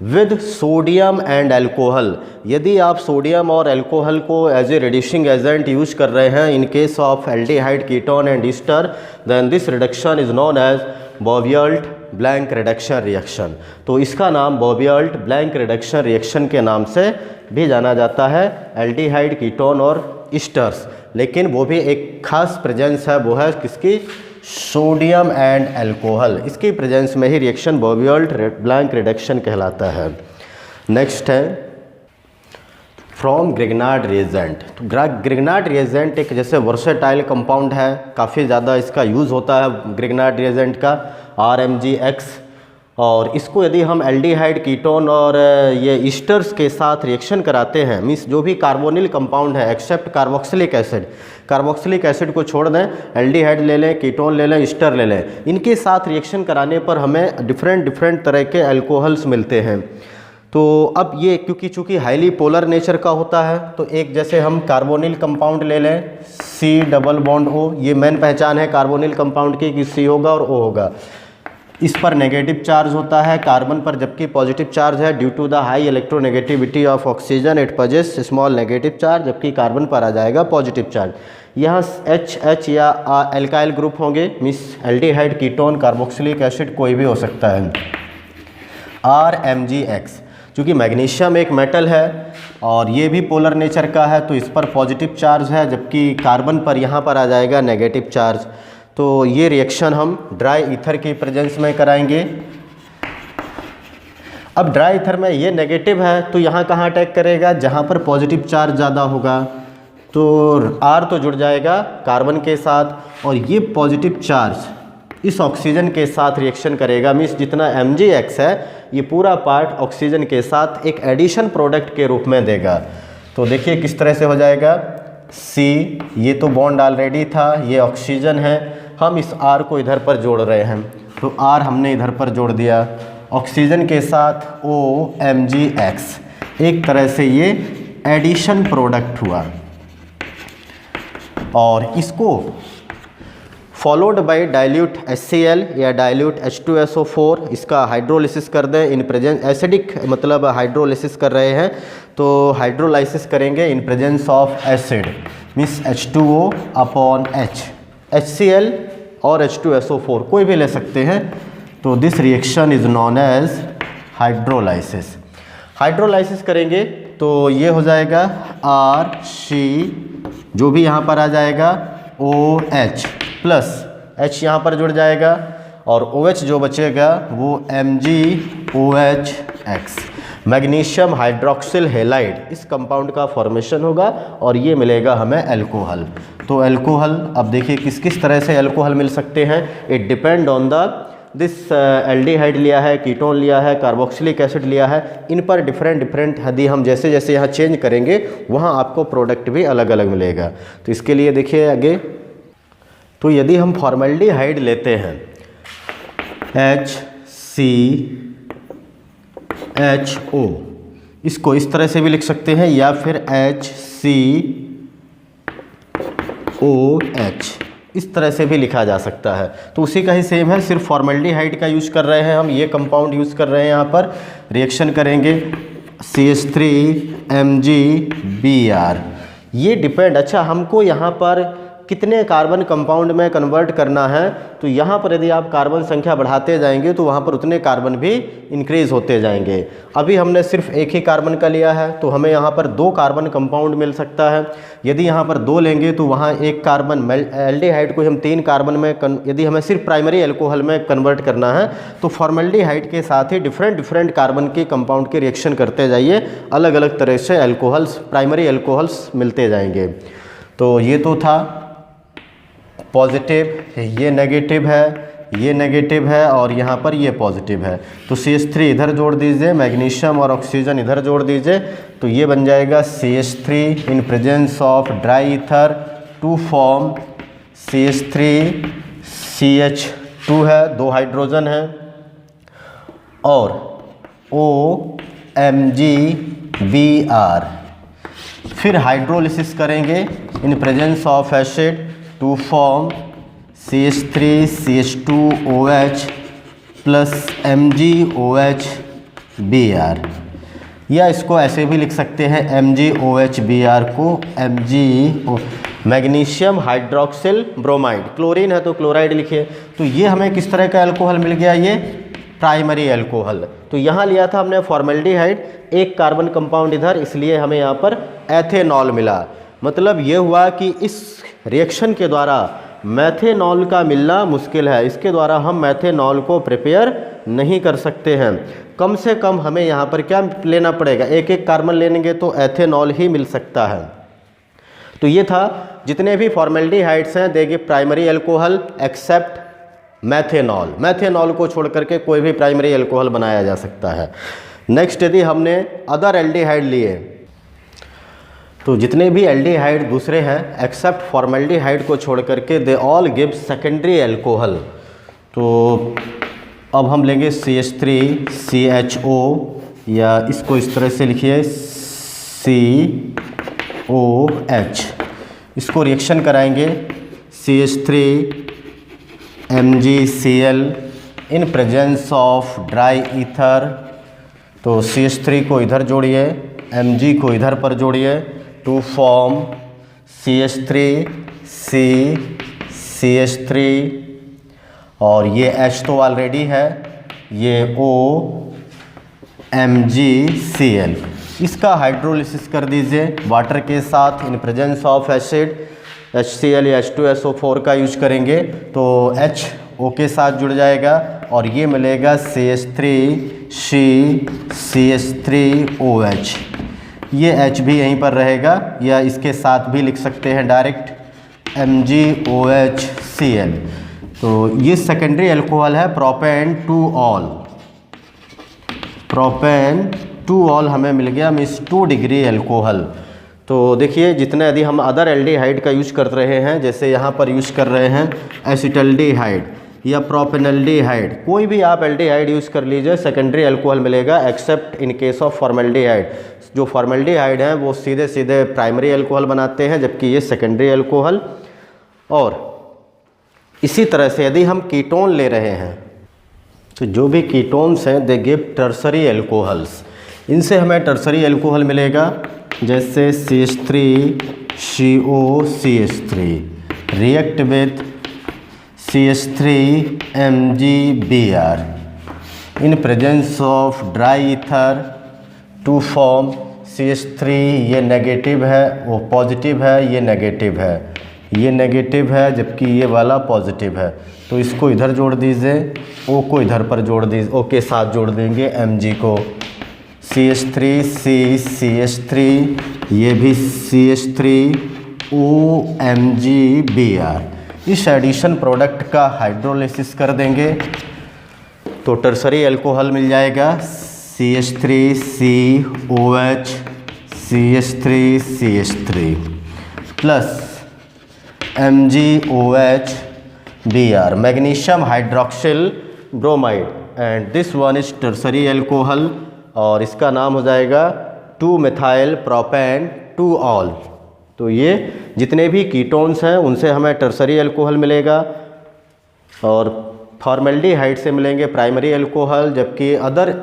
Speaker 1: with sodium and alcohol. यदि आप सोडियम और अल्कोहल को as a reducing agent use कर रहे हैं in case of aldehyde, ketone and ester, then this reduction is known as Bouveault Blanc reduction reaction. तो इसका नाम बॉबियल्ट-ब्लैंक रिडक्शन रिएक्शन के नाम से भी जाना जाता है, एल्डिहाइड, कीटोन और ईस्टर्स। लेकिन वो भी एक खास प्रेजेंस है, वो है किसकी, सोडियम एंड अल्कोहल। इसकी प्रेजेंस में ही रिएक्शन बॉबियल्ट-ब्लैंक रिडक्शन कहलाता है। नेक्स्ट है फ्रॉम ग्रिग्नार्ड रिएजेंट। तो ग्रिग्नार्ड रिएजेंट एक जैसे वर्सेटाइल कंपाउंड है, काफ़ी ज़्यादा इसका यूज़ होता है ग्रिग्नार्ड रिएजेंट का, RMgX। और इसको यदि हम एल्डिहाइड, कीटोन और ये ईस्टर्स के साथ रिएक्शन कराते हैं, मीन्स जो भी कार्बोनिल कंपाउंड है except carboxylic acid, carboxylic acid को छोड़ दें, एल्डिहाइड ले लें, कीटोन ले लें, ईस्टर ले लें, इनके साथ रिएक्शन कराने पर हमें डिफरेंट तरह के अल्कोहल्स मिलते हैं। तो अब ये क्योंकि चूँकि हाईली पोलर नेचर का होता है, तो एक जैसे हम कार्बोनिल कंपाउंड ले लें C+O, ये मेन पहचान है कार्बोनिल कंपाउंड की कि C होगा और O होगा। इस पर नेगेटिव चार्ज होता है कार्बन पर, जबकि पॉजिटिव चार्ज है। Due to the high electronegativity of oxygen it possess small negative charge, जबकि कार्बन पर आ जाएगा पॉजिटिव चार्ज। यहाँ H या एल्काइल ग्रुप होंगे, मिस एल्डिहाइड, कीटोन, कार्बोक्सिलिक एसिड कोई भी हो सकता है। RMgX, चूँकि मैग्नीशियम एक मेटल है और ये भी पोलर नेचर का है, तो इस पर पॉजिटिव चार्ज है, जबकि कार्बन पर यहाँ पर आ जाएगा नेगेटिव चार्ज। तो ये रिएक्शन हम ड्राई ईथर की प्रेजेंस में कराएंगे। अब ड्राई ईथर में ये नेगेटिव है, तो यहाँ कहाँ अटैक करेगा, जहाँ पर पॉजिटिव चार्ज ज़्यादा होगा। तो R तो जुड़ जाएगा कार्बन के साथ और ये पॉजिटिव चार्ज इस ऑक्सीजन के साथ रिएक्शन करेगा, मीन्स जितना MgX है ये पूरा पार्ट ऑक्सीजन के साथ एक एडिशन प्रोडक्ट के रूप में देगा। तो देखिए किस तरह से हो जाएगा, C, ये तो बॉन्ड ऑलरेडी था, ये ऑक्सीजन है, हम इस R को इधर पर जोड़ रहे हैं, तो R हमने इधर पर जोड़ दिया, ऑक्सीजन के साथ OMgX, एक तरह से ये एडिशन प्रोडक्ट हुआ। और इसको फॉलोड बाय डाइल्यूट HCl या डाइल्यूट H2SO4, इसका हाइड्रोलिसिस कर दें इन प्रेजेंस, एसिडिक मतलब हाइड्रोलिसिस कर रहे हैं, तो हाइड्रोलाइसिस करेंगे in presence of acid, means H2O upon H, HCl और H2SO4 कोई भी ले सकते हैं। तो this reaction is known as hydrolysis. Hydrolysis करेंगे तो ये हो जाएगा RC, जो भी यहाँ पर आ जाएगा OH प्लस H यहाँ पर जुड़ जाएगा और OH जो बचेगा वो MgOHX, मैग्नीशियम हाइड्रोक्सिल हैलाइड, इस कंपाउंड का फॉर्मेशन होगा और ये मिलेगा हमें अल्कोहल। तो अल्कोहल, अब देखिए किस किस तरह से अल्कोहल मिल सकते हैं, it depend on the this aldehyde लिया है, कीटोन लिया है, कार्बोक्सिलिक एसिड लिया है, इन पर डिफरेंट यदि हम जैसे जैसे यहाँ चेंज करेंगे वहाँ आपको प्रोडक्ट भी अलग अलग मिलेगा। तो इसके लिए देखिए आगे, तो यदि हम फॉर्मल्डिहाइड लेते हैं HCHO, इसको इस तरह से भी लिख सकते हैं या फिर HCOH इस तरह से भी लिखा जा सकता है। तो उसी का ही सेम है, सिर्फ फॉर्मल्डिहाइड का यूज़ कर रहे हैं हम, ये कंपाउंड यूज़ कर रहे हैं यहाँ पर। रिएक्शन करेंगे CH3MgBr। ये डिपेंड, अच्छा हमको यहाँ पर कितने कार्बन कंपाउंड में कन्वर्ट करना है, तो यहाँ पर यदि आप कार्बन संख्या बढ़ाते जाएंगे तो वहाँ पर उतने कार्बन भी इंक्रीज़ होते जाएंगे। अभी हमने सिर्फ एक ही कार्बन का लिया है तो हमें यहाँ पर 2 कार्बन कंपाउंड मिल सकता है। यदि यहाँ पर 2 लेंगे तो वहाँ एक कार्बन, एल्डिहाइड को हम 3 कार्बन में यदि हमें सिर्फ प्राइमरी एल्कोहल में कन्वर्ट करना है तो फॉर्मल्डिहाइड के साथ ही डिफरेंट कार्बन के कंपाउंड के रिएक्शन करते जाइए, अलग अलग तरह से एल्कोहल्स, प्राइमरी एल्कोहल्स मिलते जाएंगे। तो ये तो था पॉजिटिव, ये नेगेटिव है, ये नेगेटिव है और यहाँ पर ये पॉजिटिव है। तो CH3 इधर जोड़ दीजिए, मैग्नीशियम और ऑक्सीजन इधर जोड़ दीजिए, तो ये बन जाएगा CH3 in presence of dry ether to form CH3CH2 है, 2 हाइड्रोजन है, और OMgBr। फिर हाइड्रोलिसिस करेंगे in presence of acid to form CH3CH2OH plus MgOHBr, या इसको ऐसे भी लिख सकते हैं MgOHBr को मैग्नीशियम हाइड्रोक्सिल ब्रोमाइड, क्लोरीन है तो क्लोराइड लिखिए। तो ये हमें किस तरह का अल्कोहल मिल गया, ये प्राइमरी अल्कोहल। तो यहाँ लिया था हमने फॉर्मल्डिहाइड, एक कार्बन कंपाउंड इधर, इसलिए हमें यहाँ पर एथेनॉल मिला। मतलब ये हुआ कि इस रिएक्शन के द्वारा मैथेनॉल का मिलना मुश्किल है, इसके द्वारा हम मैथेनॉल को प्रिपेयर नहीं कर सकते हैं। कम से कम हमें यहाँ पर क्या लेना पड़ेगा, एक एक कार्बन लेंगे तो एथेनॉल ही मिल सकता है। तो ये था, जितने भी फॉर्मल्डिहाइड्स हैं they give primary alcohol except methanol. Methanol को छोड़ करके कोई भी प्राइमरी अल्कोहल बनाया जा सकता है। नेक्स्ट, यदि हमने अदर एल्डिहाइड लिए, तो जितने भी एल्डिहाइड दूसरे हैं एक्सेप्ट फॉर्मल्डिहाइड को छोड़ करके they all give secondary alcohol. तो अब हम लेंगे CH3CHO, या इसको इस तरह से लिखिए COH। इसको रिएक्शन कराएंगे CH3MgCl in presence of dry ether. तो CH3 को इधर जोड़िए, Mg को इधर पर जोड़िए, टू फॉर्म CH3CH3, और ये H तो ऑलरेडी है, ये OMgCl। इसका हाइड्रोलिसिस कर दीजिए वाटर के साथ in presence of acid, HCl या H2SO4 का यूज करेंगे तो H O के साथ जुड़ जाएगा और ये मिलेगा CH3CH3OH। ये H भी यहीं पर रहेगा, या इसके साथ भी लिख सकते हैं डायरेक्ट MgOHCl। तो ये सेकेंडरी अल्कोहल है प्रोपेन टू ऑल हमें मिल गया, मीन्स 2 डिग्री अल्कोहल। तो देखिए, जितने यदि हम अदर एल्डिहाइड का यूज कर रहे हैं, जैसे यहाँ पर यूज कर रहे हैं एसिटल्डिहाइड या प्रोपेनल्डिहाइड, कोई भी आप एल्डिहाइड यूज़ कर लीजिए, सेकेंडरी अल्कोहल मिलेगा accept in case of formaldehyde. जो फॉर्मल्डिहाइड हैं वो सीधे सीधे प्राइमरी अल्कोहल बनाते हैं, जबकि ये सेकेंडरी अल्कोहल। और इसी तरह से यदि हम कीटोन ले रहे हैं तो जो भी कीटोन्स हैं दे गिव टर्सरी अल्कोहल्स। इनसे हमें टर्सरी अल्कोहल मिलेगा, जैसे CH3COCH3 react with CH3MgBr in presence of dry ether to form CH3। ये नेगेटिव है, वो पॉजिटिव है, ये नेगेटिव है, ये नेगेटिव है, जबकि ये वाला पॉजिटिव है। तो इसको इधर जोड़ दीजिए, O को इधर पर जोड़ दीजिए, O के साथ जोड़ देंगे Mg को, CH3CH3, ये भी CH3OMgBr। इस एडिशन प्रोडक्ट का हाइड्रोलिसिस कर देंगे तो टर्सरी अल्कोहल मिल जाएगा CH3COH CH3CH3 plus MgOHBr, magnesium hydroxyl bromide, and this one is tertiary alcohol और इसका नाम हो जाएगा 2 मिथाइल प्रोपेन 2 ऑल। तो ये जितने भी कीटोन्स हैं उनसे हमें टर्सरी अल्कोहल मिलेगा और फॉर्मेल्डिहाइड से मिलेंगे प्राइमरी अल्कोहल, जबकि अदर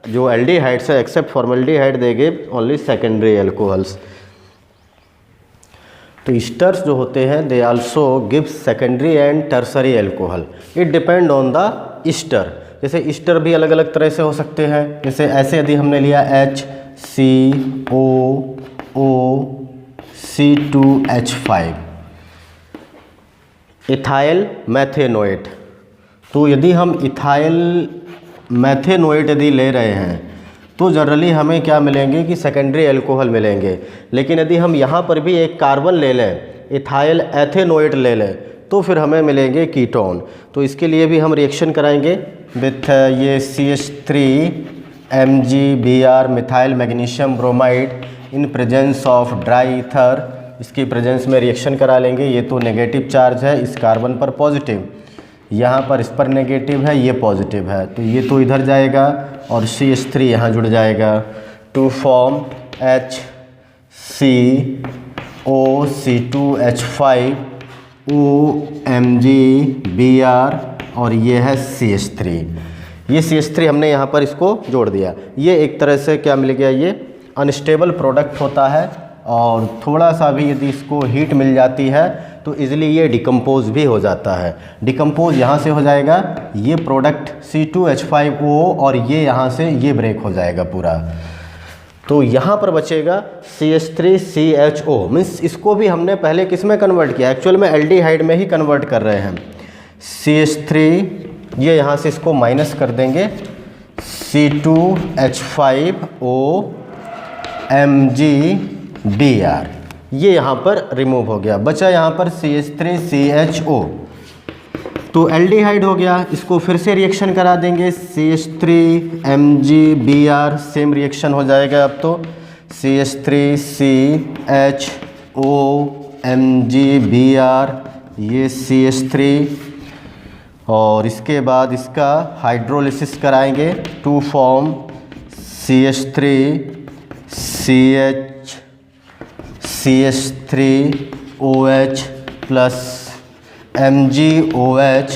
Speaker 1: जो एल्डिहाइड्स है except formaldehyde they give only secondary alcohols. तो ईस्टर्स जो होते हैं they also give secondary and tertiary alcohol, it depend on the ester. जैसे ईस्टर भी अलग अलग तरह से हो सकते हैं, जैसे ऐसे यदि हमने लिया HCOOC2H5 इथाइल मैथेनोएट। तो यदि हम इथाइल मैथेनोएट यदि ले रहे हैं तो जनरली हमें क्या मिलेंगे कि सेकेंडरी अल्कोहल मिलेंगे। लेकिन यदि हम यहाँ पर भी एक कार्बन ले लें, इथाइल एथेनोएट ले लें, तो फिर हमें मिलेंगे कीटोन। तो इसके लिए भी हम रिएक्शन कराएंगे विथ ये CH3MgBr methyl magnesium bromide in presence of dry ether, इसकी प्रेजेंस में रिएक्शन करा लेंगे। ये तो नेगेटिव चार्ज है, इस कार्बन पर पॉजिटिव, यहाँ पर इस पर नेगेटिव है, ये पॉजिटिव है, तो ये तो इधर जाएगा और CH3 यहाँ जुड़ जाएगा टू फॉर्म HCOC2H5OMgBr और ये है CH3। ये CH3 हमने यहाँ पर इसको जोड़ दिया। ये एक तरह से क्या मिल गया, ये अनस्टेबल प्रोडक्ट होता है और थोड़ा सा भी यदि इसको हीट मिल जाती है तो इजीली ये डिकम्पोज भी हो जाता है। डिकम्पोज यहाँ से हो जाएगा, ये प्रोडक्ट C2H5O और ये यहाँ से ये ब्रेक हो जाएगा पूरा। तो यहाँ पर बचेगा CH3CHO, मीन्स इसको भी हमने पहले किस में कन्वर्ट किया, एक्चुअल में एल्डिहाइड में ही कन्वर्ट कर रहे हैं। CH3 ये यहाँ से इसको माइनस कर देंगे, C2H5OMgBr ये यहाँ पर रिमूव हो गया, बचा यहाँ पर CH3CHO। तो एल्डिहाइड हो गया, इसको फिर से रिएक्शन करा देंगे CH3MgBr, सेम रिएक्शन हो जाएगा। अब तो CH3CHOMgBr ये CH3 और इसके बाद इसका हाइड्रोलिसिस कराएंगे to form CH3OH plus MgOH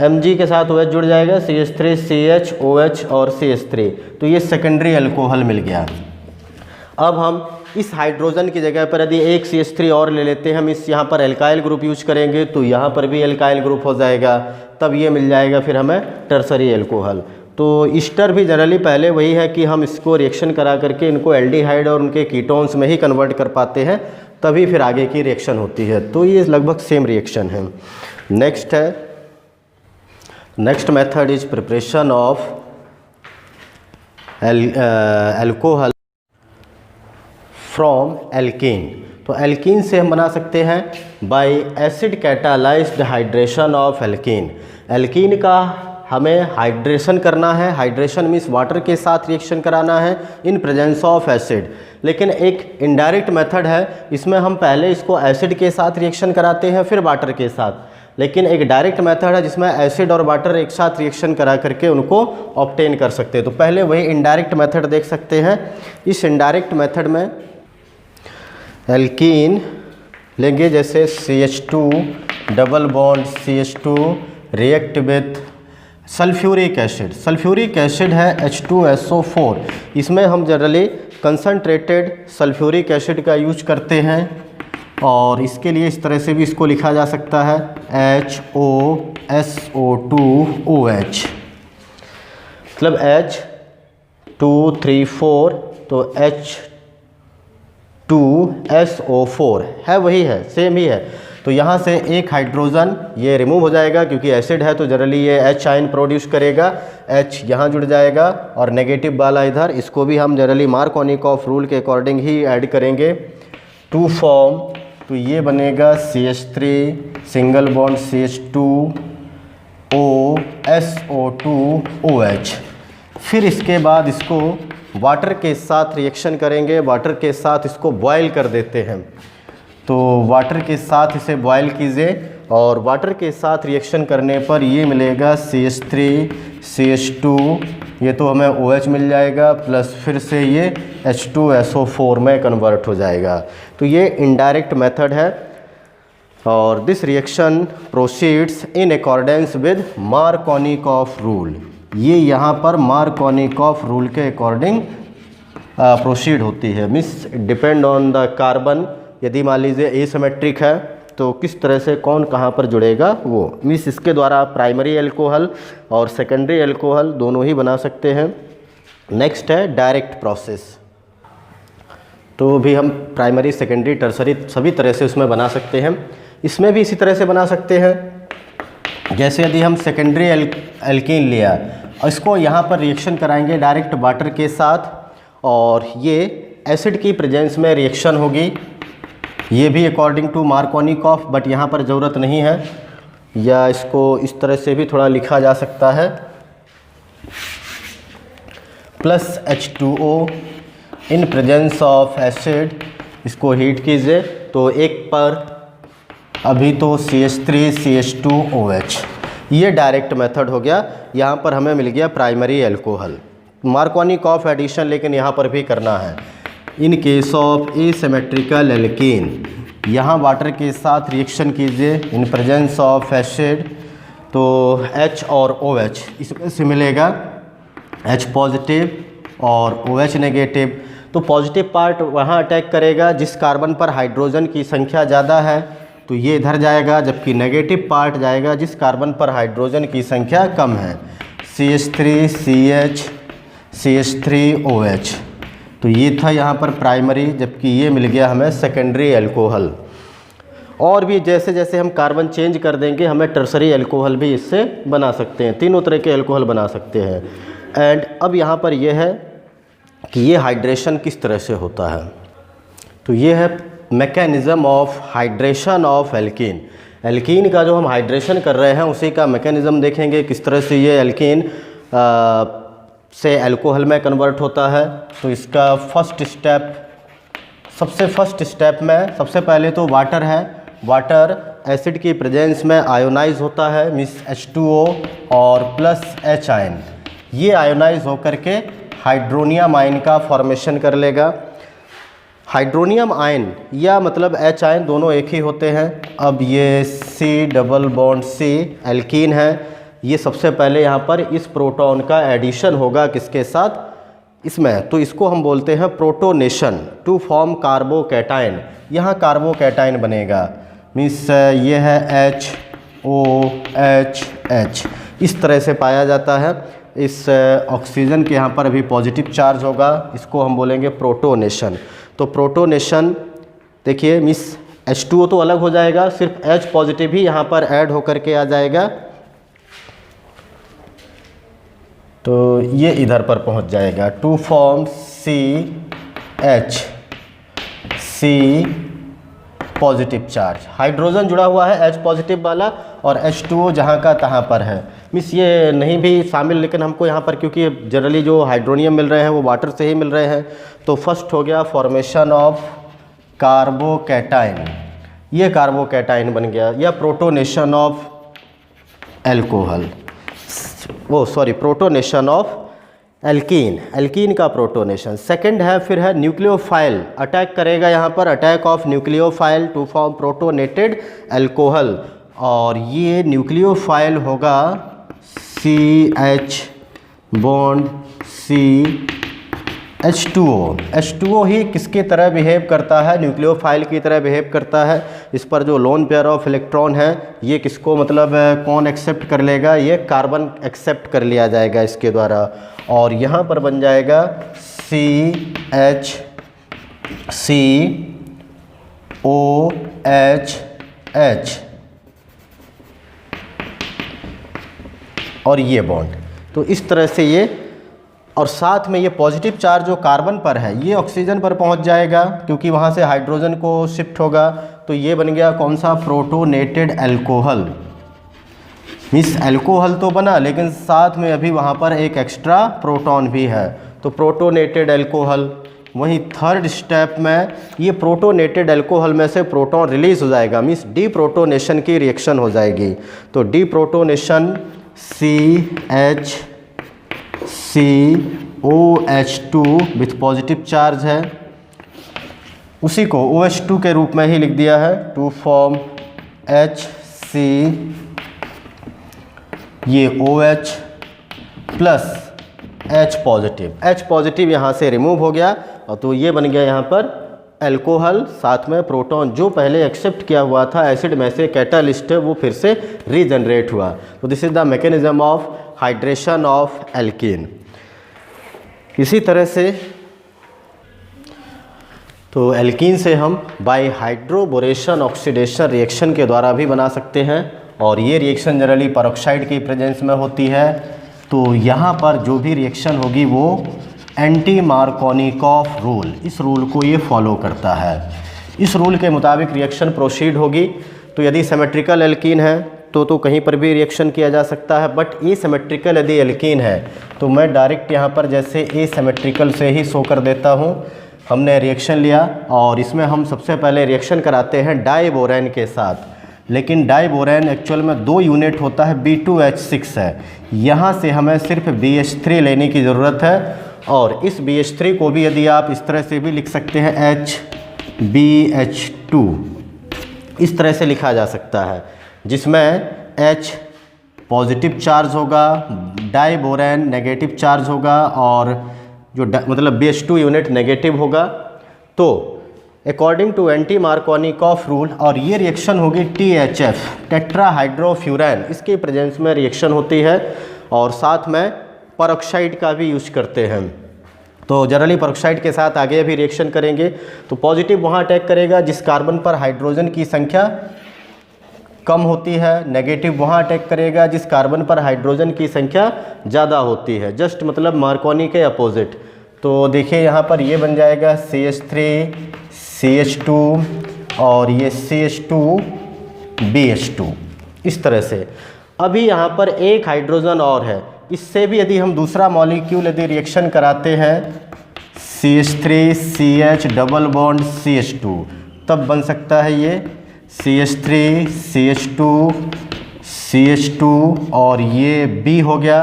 Speaker 1: Mg के साथ OH जुड़ जाएगा, CH3CHOH और CH3, तो ये सेकेंडरी अल्कोहल मिल गया। अब हम इस हाइड्रोजन की जगह पर यदि एक CH3 और ले लेते हैं, हम इस यहाँ पर एल्काइल ग्रुप यूज करेंगे तो यहाँ पर भी एल्काइल ग्रुप हो जाएगा, तब ये मिल जाएगा फिर हमें टर्सरी अल्कोहल। तो ईस्टर भी जनरली पहले वही है कि हम इसको रिएक्शन करा करके इनको एल्डिहाइड और उनके कीटोन्स में ही कन्वर्ट कर पाते हैं, तभी फिर आगे की रिएक्शन होती है। तो ये लगभग सेम रिएक्शन है। Next method is preparation of alcohol from alkene. तो एल्कीन से हम बना सकते हैं bye acid catalysed hydration of alkene. Alkene का हमें हाइड्रेशन करना है, हाइड्रेशन मीन्स वाटर के साथ रिएक्शन कराना है इन प्रेजेंस ऑफ एसिड। लेकिन एक इनडायरेक्ट मेथड है, इसमें हम पहले इसको एसिड के साथ रिएक्शन कराते हैं फिर वाटर के साथ। लेकिन एक डायरेक्ट मेथड है जिसमें एसिड और वाटर एक साथ रिएक्शन करा करके उनको ऑब्टेन कर सकते हैं। तो पहले वही इनडायरेक्ट मेथड देख सकते हैं। इस इनडायरेक्ट मेथड में एल्कीन लेंगे, जैसे CH2 double bond CH2 react with sulphuric acid. Sulphuric acid है H2SO4। इसमें हम जनरली कंसनट्रेटेड सल्फ्यूरिक एसिड का यूज करते हैं और इसके लिए इस तरह से भी इसको लिखा जा सकता है HOSO2OH, मतलब H234 तो H2SO4 है, वही है, सेम ही है। तो यहाँ से एक हाइड्रोजन ये रिमूव हो जाएगा क्योंकि एसिड है तो जनरली ये H आयन प्रोड्यूस करेगा, H यहाँ जुड़ जाएगा और नेगेटिव वाला इधर, इसको भी हम जनरली मार्कोनिकॉफ रूल के अकॉर्डिंग ही ऐड करेंगे टू फॉर्म। तो ये बनेगा CH3 सिंगल बॉन्ड CH2OSO2OH। फिर इसके बाद इसको वाटर के साथ रिएक्शन करेंगे, वाटर के साथ इसको बॉयल कर देते हैं। तो वाटर के साथ इसे बॉयल कीजिए और वाटर के साथ रिएक्शन करने पर ये मिलेगा CH3 CH2, ये तो हमें OH मिल जाएगा, प्लस फिर से ये H2SO4 में कन्वर्ट हो जाएगा। तो ये इनडायरेक्ट मेथड है और this reaction proceeds in accordance with Markovnikov rule. ये यहाँ पर मार्कोनिकॉफ रूल के अकॉर्डिंग प्रोसीड होती है। Means depend on the carbon, यदि मान लीजिए एसिमेट्रिक है तो किस तरह से कौन कहाँ पर जुड़ेगा वो। मीन्स इसके द्वारा आप प्राइमरी अल्कोहल और सेकेंडरी अल्कोहल दोनों ही बना सकते हैं। नेक्स्ट है डायरेक्ट प्रोसेस। तो भी हम प्राइमरी सेकेंडरी टर्सरी सभी तरह से उसमें बना सकते हैं। इसमें भी इसी तरह से बना सकते हैं। जैसे यदि हम सेकेंडरी एल्कीन लिया और इसको यहाँ पर रिएक्शन कराएंगे डायरेक्ट वाटर के साथ और ये एसिड की प्रेजेंस में रिएक्शन होगी। ये भी अकॉर्डिंग टू मार्कोनिकॉफ, बट यहाँ पर ज़रूरत नहीं है, या इसको इस तरह से भी थोड़ा लिखा जा सकता है, plus H2O in presence of acid. इसको हीट कीजिए तो एक पर अभी तो CH3 CH2OH, ये डायरेक्ट मेथड हो गया। यहाँ पर हमें मिल गया प्राइमरी अल्कोहल। मार्कोनिकॉफ एडिशन लेकिन यहाँ पर भी करना है। इन केस ऑफ एसिमेट्रिकल एल्कीन, यहाँ वाटर के साथ रिएक्शन कीजिए इन प्रेजेंस ऑफ एसिड, तो H और OH इसमें से मिलेगा H पॉजिटिव और OH नेगेटिव। तो पॉजिटिव पार्ट वहाँ अटैक करेगा जिस कार्बन पर हाइड्रोजन की संख्या ज़्यादा है, तो ये इधर जाएगा, जबकि नेगेटिव पार्ट जाएगा जिस कार्बन पर हाइड्रोजन की संख्या कम है, CH3 CH CH3OH। तो ये था यहाँ पर प्राइमरी, जबकि ये मिल गया हमें सेकेंडरी अल्कोहल। और भी जैसे जैसे हम कार्बन चेंज कर देंगे हमें टर्सरी अल्कोहल भी इससे बना सकते हैं। तीनों तरह के अल्कोहल बना सकते हैं। एंड अब यहाँ पर यह है कि ये हाइड्रेशन किस तरह से होता है। तो ये है mechanism of hydration of alkene. Alkene का जो हम हाइड्रेशन कर रहे हैं उसी का मैकेनिज़्म देखेंगे, किस तरह से ये एल्कीन से अल्कोहल में कन्वर्ट होता है। तो इसका फर्स्ट स्टेप में सबसे पहले तो वाटर है। वाटर एसिड की प्रेजेंस में आयोनाइज होता है, मीन्स H2O और प्लस H आयन। ये आयोनाइज होकर के हाइड्रोनियम आयन का फॉर्मेशन कर लेगा। हाइड्रोनियम आयन या मतलब H आयन दोनों एक ही होते हैं। अब ये C double bond C alkene है। ये सबसे पहले यहाँ पर इस प्रोटॉन का एडिशन होगा किसके साथ, इसमें। तो इसको हम बोलते हैं प्रोटोनेशन टू फॉर्म कार्बोकैटायन। यहाँ कार्बोकैटायन बनेगा, मीन्स ये है HOH। इस तरह से पाया जाता है। इस ऑक्सीजन के यहाँ पर अभी पॉजिटिव चार्ज होगा, इसको हम बोलेंगे प्रोटोनेशन। तो प्रोटोनेशन देखिए, मीन्स H2O तो अलग हो जाएगा, सिर्फ H पॉजिटिव ही यहाँ पर ऐड होकर के आ जाएगा। तो ये इधर पर पहुँच जाएगा to form C positive charge. Hydrogen जुड़ा हुआ है H पॉजिटिव वाला और H2O जहाँ का तहाँ पर है। मीन्स ये नहीं भी शामिल, लेकिन हमको यहाँ पर क्योंकि जनरली जो हाइड्रोनियम मिल रहे हैं वो वाटर से ही मिल रहे हैं। तो फर्स्ट हो गया फॉर्मेशन ऑफ कार्बोकैटायन, ये कार्बोकैटायन बन गया, या protonation of alcohol, protonation of alkene, alkene का प्रोटोनेशन। सेकंड है, फिर है न्यूक्लियोफाइल, अटैक करेगा यहाँ पर, attack of nucleophile to form protonated alcohol. और ये न्यूक्लियोफाइल होगा CH bond C H2O। H2O ही किसकी तरह बिहेव करता है, न्यूक्लियोफाइल की तरह बिहेव करता है। इस पर जो लोन पेयर ऑफ इलेक्ट्रॉन है ये किसको मतलब कौन एक्सेप्ट कर लेगा, ये कार्बन एक्सेप्ट कर लिया जाएगा इसके द्वारा। और यहाँ पर बन जाएगा CHCOHH और ये बॉन्ड। तो इस तरह से ये, और साथ में ये पॉजिटिव चार्ज जो कार्बन पर है ये ऑक्सीजन पर पहुंच जाएगा, क्योंकि वहाँ से हाइड्रोजन को शिफ्ट होगा। तो ये बन गया कौन सा, प्रोटोनेटेड एल्कोहल। मीन्स एल्कोहल तो बना, लेकिन साथ में अभी वहाँ पर एक एक्स्ट्रा प्रोटॉन भी है, तो प्रोटोनेटेड एल्कोहल। वहीं थर्ड स्टेप में ये प्रोटोनेटेड अल्कोहल में से प्रोटॉन रिलीज हो जाएगा, मीन्स डी प्रोटोनेशन की रिएक्शन हो जाएगी। तो D protonation CH2 with positive charge है, उसी को OH2 के रूप में ही लिख दिया है, टू फॉर्म HC, ये OH प्लस H पॉजिटिव यहाँ से रिमूव हो गया और तो ये बन गया यहाँ पर अल्कोहल, साथ में प्रोटॉन जो पहले एक्सेप्ट किया हुआ था एसिड में से कैटालिस्ट है वो फिर से रीजनरेट हुआ। तो this is the mechanism of hydration of alkene. इसी तरह से तो एल्कीन से हम बाय हाइड्रोबोरेशन ऑक्सीडेशन रिएक्शन के द्वारा भी बना सकते हैं और ये रिएक्शन जनरली पेरोक्साइड की प्रेजेंस में होती है। तो यहाँ पर जो भी रिएक्शन होगी वो एंटी मार्कोनिकॉफ रूल, इस रूल को ये फॉलो करता है। इस रूल के मुताबिक रिएक्शन प्रोसीड होगी। तो यदि सिमेट्रिकल एल्कीन है तो कहीं पर भी रिएक्शन किया जा सकता है, बट एसिमेट्रिकल यदि एल्कीन है तो मैं डायरेक्ट यहाँ पर जैसे एसिमेट्रिकल से ही शो कर देता हूँ। हमने रिएक्शन लिया और इसमें हम सबसे पहले रिएक्शन कराते हैं डाइबोरेन के साथ, लेकिन डाइबोरेन एक्चुअल में 2 यूनिट होता है, B2H6 है। यहाँ से हमें सिर्फ BH3 लेने की ज़रूरत है और इस BH3 को भी यदि आप इस तरह से भी लिख सकते हैं HBH2, इस तरह से लिखा जा सकता है, जिसमें H पॉजिटिव चार्ज होगा, डाइबोरेन नेगेटिव चार्ज होगा और जो मतलब BH2 यूनिट नेगेटिव होगा। तो according to anti Markovnikov rule और ये रिएक्शन होगी THF टेट्राहाइड्रोफ्यूरैन, इसके प्रेजेंस में रिएक्शन होती है और साथ में पेरोक्साइड का भी यूज करते हैं। तो जनरली पेरोक्साइड के साथ आगे भी रिएक्शन करेंगे तो पॉजिटिव वहाँ अटैक करेगा जिस कार्बन पर हाइड्रोजन की संख्या कम होती है, नेगेटिव वहाँ अटैक करेगा जिस कार्बन पर हाइड्रोजन की संख्या ज़्यादा होती है, जस्ट मतलब मार्कोनी के अपोजिट। तो देखिए यहाँ पर ये बन जाएगा CH3 CH2 और ये CH2BH2 इस तरह से। अभी यहाँ पर एक हाइड्रोजन और है, इससे भी यदि हम दूसरा मॉलिक्यूल यदि रिएक्शन कराते हैं CH3 CH double bond CH2, तब बन सकता है ये CH3 CH2 और ये B हो गया।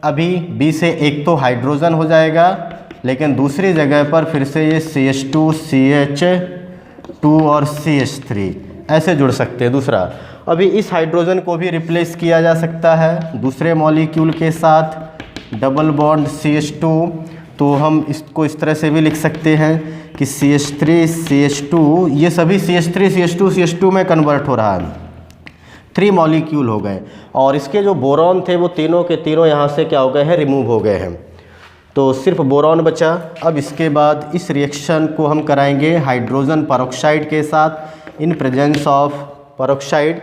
Speaker 1: अभी B से एक तो हाइड्रोजन हो जाएगा लेकिन दूसरी जगह पर फिर से ये CH2 CH2 और CH3 ऐसे जुड़ सकते हैं। दूसरा अभी इस हाइड्रोजन को भी रिप्लेस किया जा सकता है दूसरे मॉलिक्यूल के साथ डबल बॉन्ड CH2। तो हम इसको इस तरह से भी लिख सकते हैं कि CH3 CH2, ये सभी CH3 CH2 में कन्वर्ट हो रहा है, 3 मॉलिक्यूल हो गए और इसके जो बोरॉन थे वो तीनों के तीनों यहाँ से क्या हो गए हैं, रिमूव हो गए हैं। तो सिर्फ बोरॉन बचा। अब इसके बाद इस रिएक्शन को हम कराएंगे हाइड्रोजन पेरोक्साइड के साथ in presence of peroxide,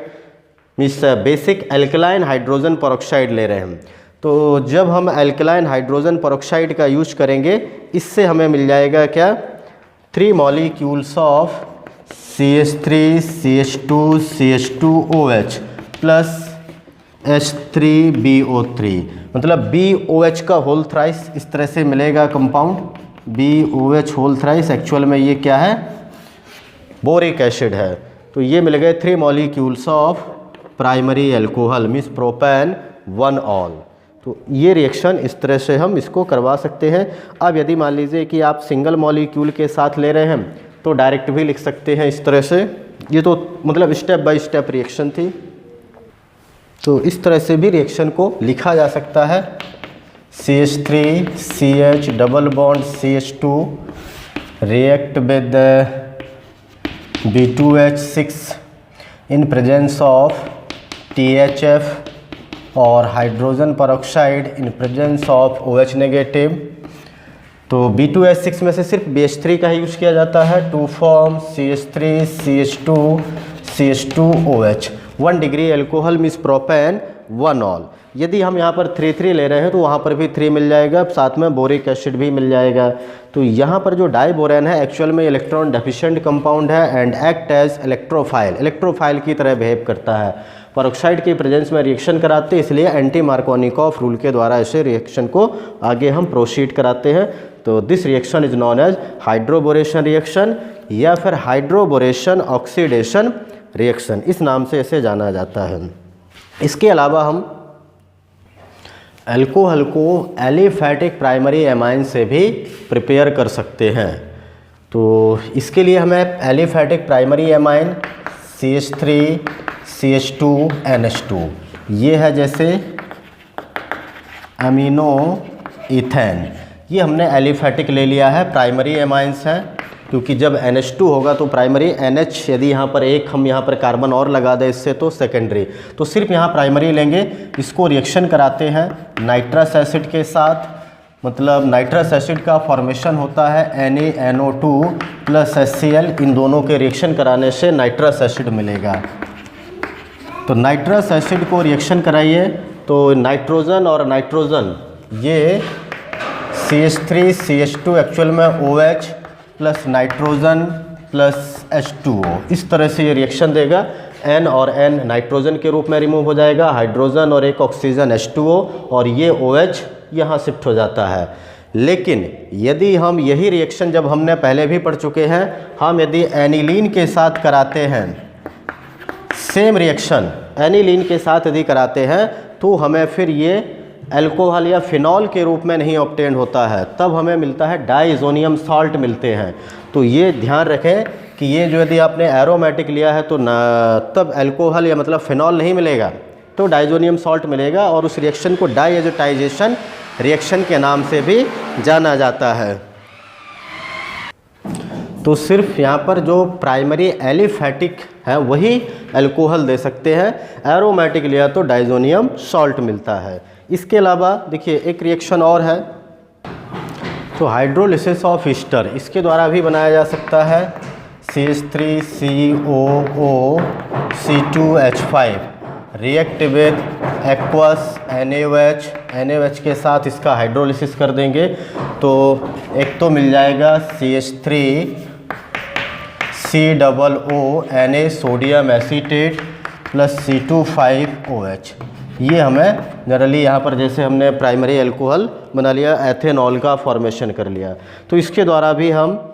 Speaker 1: means basic alkaline hydrogen peroxide ले रहे हैं। तो जब हम एल्कलाइन हाइड्रोजन पेरोक्साइड का यूज करेंगे इससे हमें मिल जाएगा क्या, 3 molecules of CH3 CH2 CH2OH plus H3BO3, मतलब BOH का होल थ्राइस इस तरह से मिलेगा compound, BOH whole thrice. Actual में ये क्या है, बोरिक एसिड है। तो ये मिल गए 3 molecules of primary alcohol means propane 1 all. तो ये रिएक्शन इस तरह से हम इसको करवा सकते हैं। अब यदि मान लीजिए कि आप सिंगल मॉलिक्यूल के साथ ले रहे हैं तो डायरेक्ट भी लिख सकते हैं इस तरह से। ये तो मतलब स्टेप बाय स्टेप रिएक्शन थी, तो इस तरह से भी रिएक्शन को लिखा जा सकता है। CH3 CH double bond CH2 react with B2H6 in presence of THF और hydrogen peroxide in presence of OH negative. तो B2H6 में से सिर्फ BH3 का ही यूज़ किया जाता है to form CH3 CH2 CH2OH। 1 degree alcohol means propane 1 ol. यदि हम यहाँ पर 3 ले रहे हैं तो वहाँ पर भी 3 मिल जाएगा, साथ में बोरिक एसिड भी मिल जाएगा। तो यहाँ पर जो डाइबोरेन है एक्चुअल में इलेक्ट्रॉन डेफिशिएंट कंपाउंड है एंड एक्ट एज इलेक्ट्रोफाइल की तरह बिहेव करता है। पेरोक्साइड के प्रेजेंस में रिएक्शन कराते हैं, इसलिए एंटी मार्कोनिकॉफ रूल के द्वारा ऐसे रिएक्शन को आगे हम प्रोसीड कराते हैं। तो this reaction is known as hydroboration reaction या फिर हाइड्रोबोरेशन ऑक्सीडेशन रिएक्शन, इस नाम से इसे जाना जाता है। इसके अलावा हम अल्कोहल को एलिफैटिक प्राइमरी एमाइन से भी प्रिपेयर कर सकते हैं। तो इसके लिए हमें aliphatic primary amine CH3 CH2 NH2, ये है जैसे अमीनो इथेन, ये हमने एलिफैटिक ले लिया है, प्राइमरी एमाइंस हैं, क्योंकि जब NH2 होगा तो प्राइमरी NH, यदि यहाँ पर एक हम यहाँ पर कार्बन और लगा दें इससे तो सेकेंडरी, तो सिर्फ यहाँ प्राइमरी लेंगे। इसको रिएक्शन कराते हैं नाइट्रस एसिड के साथ, मतलब नाइट्रस एसिड का फॉर्मेशन होता है NaNO2 प्लस HCl, इन दोनों के रिएक्शन कराने से नाइट्रस एसिड मिलेगा। तो नाइट्रस एसिड को रिएक्शन कराइए तो नाइट्रोजन और नाइट्रोजन ये CH3 CH2 एक्चुअल में OH plus nitrogen plus H2O, इस तरह से ये रिएक्शन देगा। N और N नाइट्रोजन के रूप में रिमूव हो जाएगा, हाइड्रोजन और एक ऑक्सीजन H2O, और ये OH यहाँ शिफ्ट हो जाता है। लेकिन यदि हम यही रिएक्शन, जब हमने पहले भी पढ़ चुके हैं, हम यदि एनिलीन के साथ कराते हैं, सेम रिएक्शन एनिलीन के साथ यदि कराते हैं, तो हमें फिर ये अल्कोहल या फिनॉल के रूप में नहीं ऑब्टेन होता है, तब हमें मिलता है डाइजोनियम सॉल्ट मिलते हैं। तो ये ध्यान रखें कि ये जो यदि आपने एरोमेटिक लिया है तो तब अल्कोहल या मतलब फिनॉल नहीं मिलेगा, तो डाइजोनियम सॉल्ट मिलेगा, और उस रिएक्शन को डाइएज़ोटाइजेशन रिएक्शन के नाम से भी जाना जाता है। तो सिर्फ यहाँ पर जो प्राइमरी एलिफैटिक है वही अल्कोहल दे सकते हैं, एरोमेटिक लिया तो डाइजोनियम सॉल्ट मिलता है। इसके अलावा देखिए एक रिएक्शन और है, तो हाइड्रोलिसिस ऑफ ईस्टर, इसके द्वारा भी बनाया जा सकता है CH3COO C2H5 react with aqueous NaOH के साथ इसका हाइड्रोलिसिस कर देंगे, तो एक तो मिल जाएगा CH3COO sodium acetate plus C2,5OH। ये हमें जनरली यहाँ पर जैसे हमने प्राइमरी अल्कोहल बना लिया, एथेनॉल का फॉर्मेशन कर लिया, तो इसके द्वारा भी हम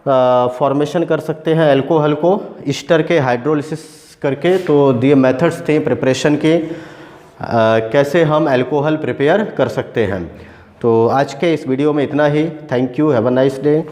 Speaker 1: फॉर्मेशन कर सकते हैं अल्कोहल को ईस्टर के हाइड्रोलिसिस करके। तो ये मेथड्स थे प्रिपरेशन के, कैसे हम अल्कोहल प्रिपेयर कर सकते हैं। तो आज के इस वीडियो में इतना ही। Thank you, have a nice day.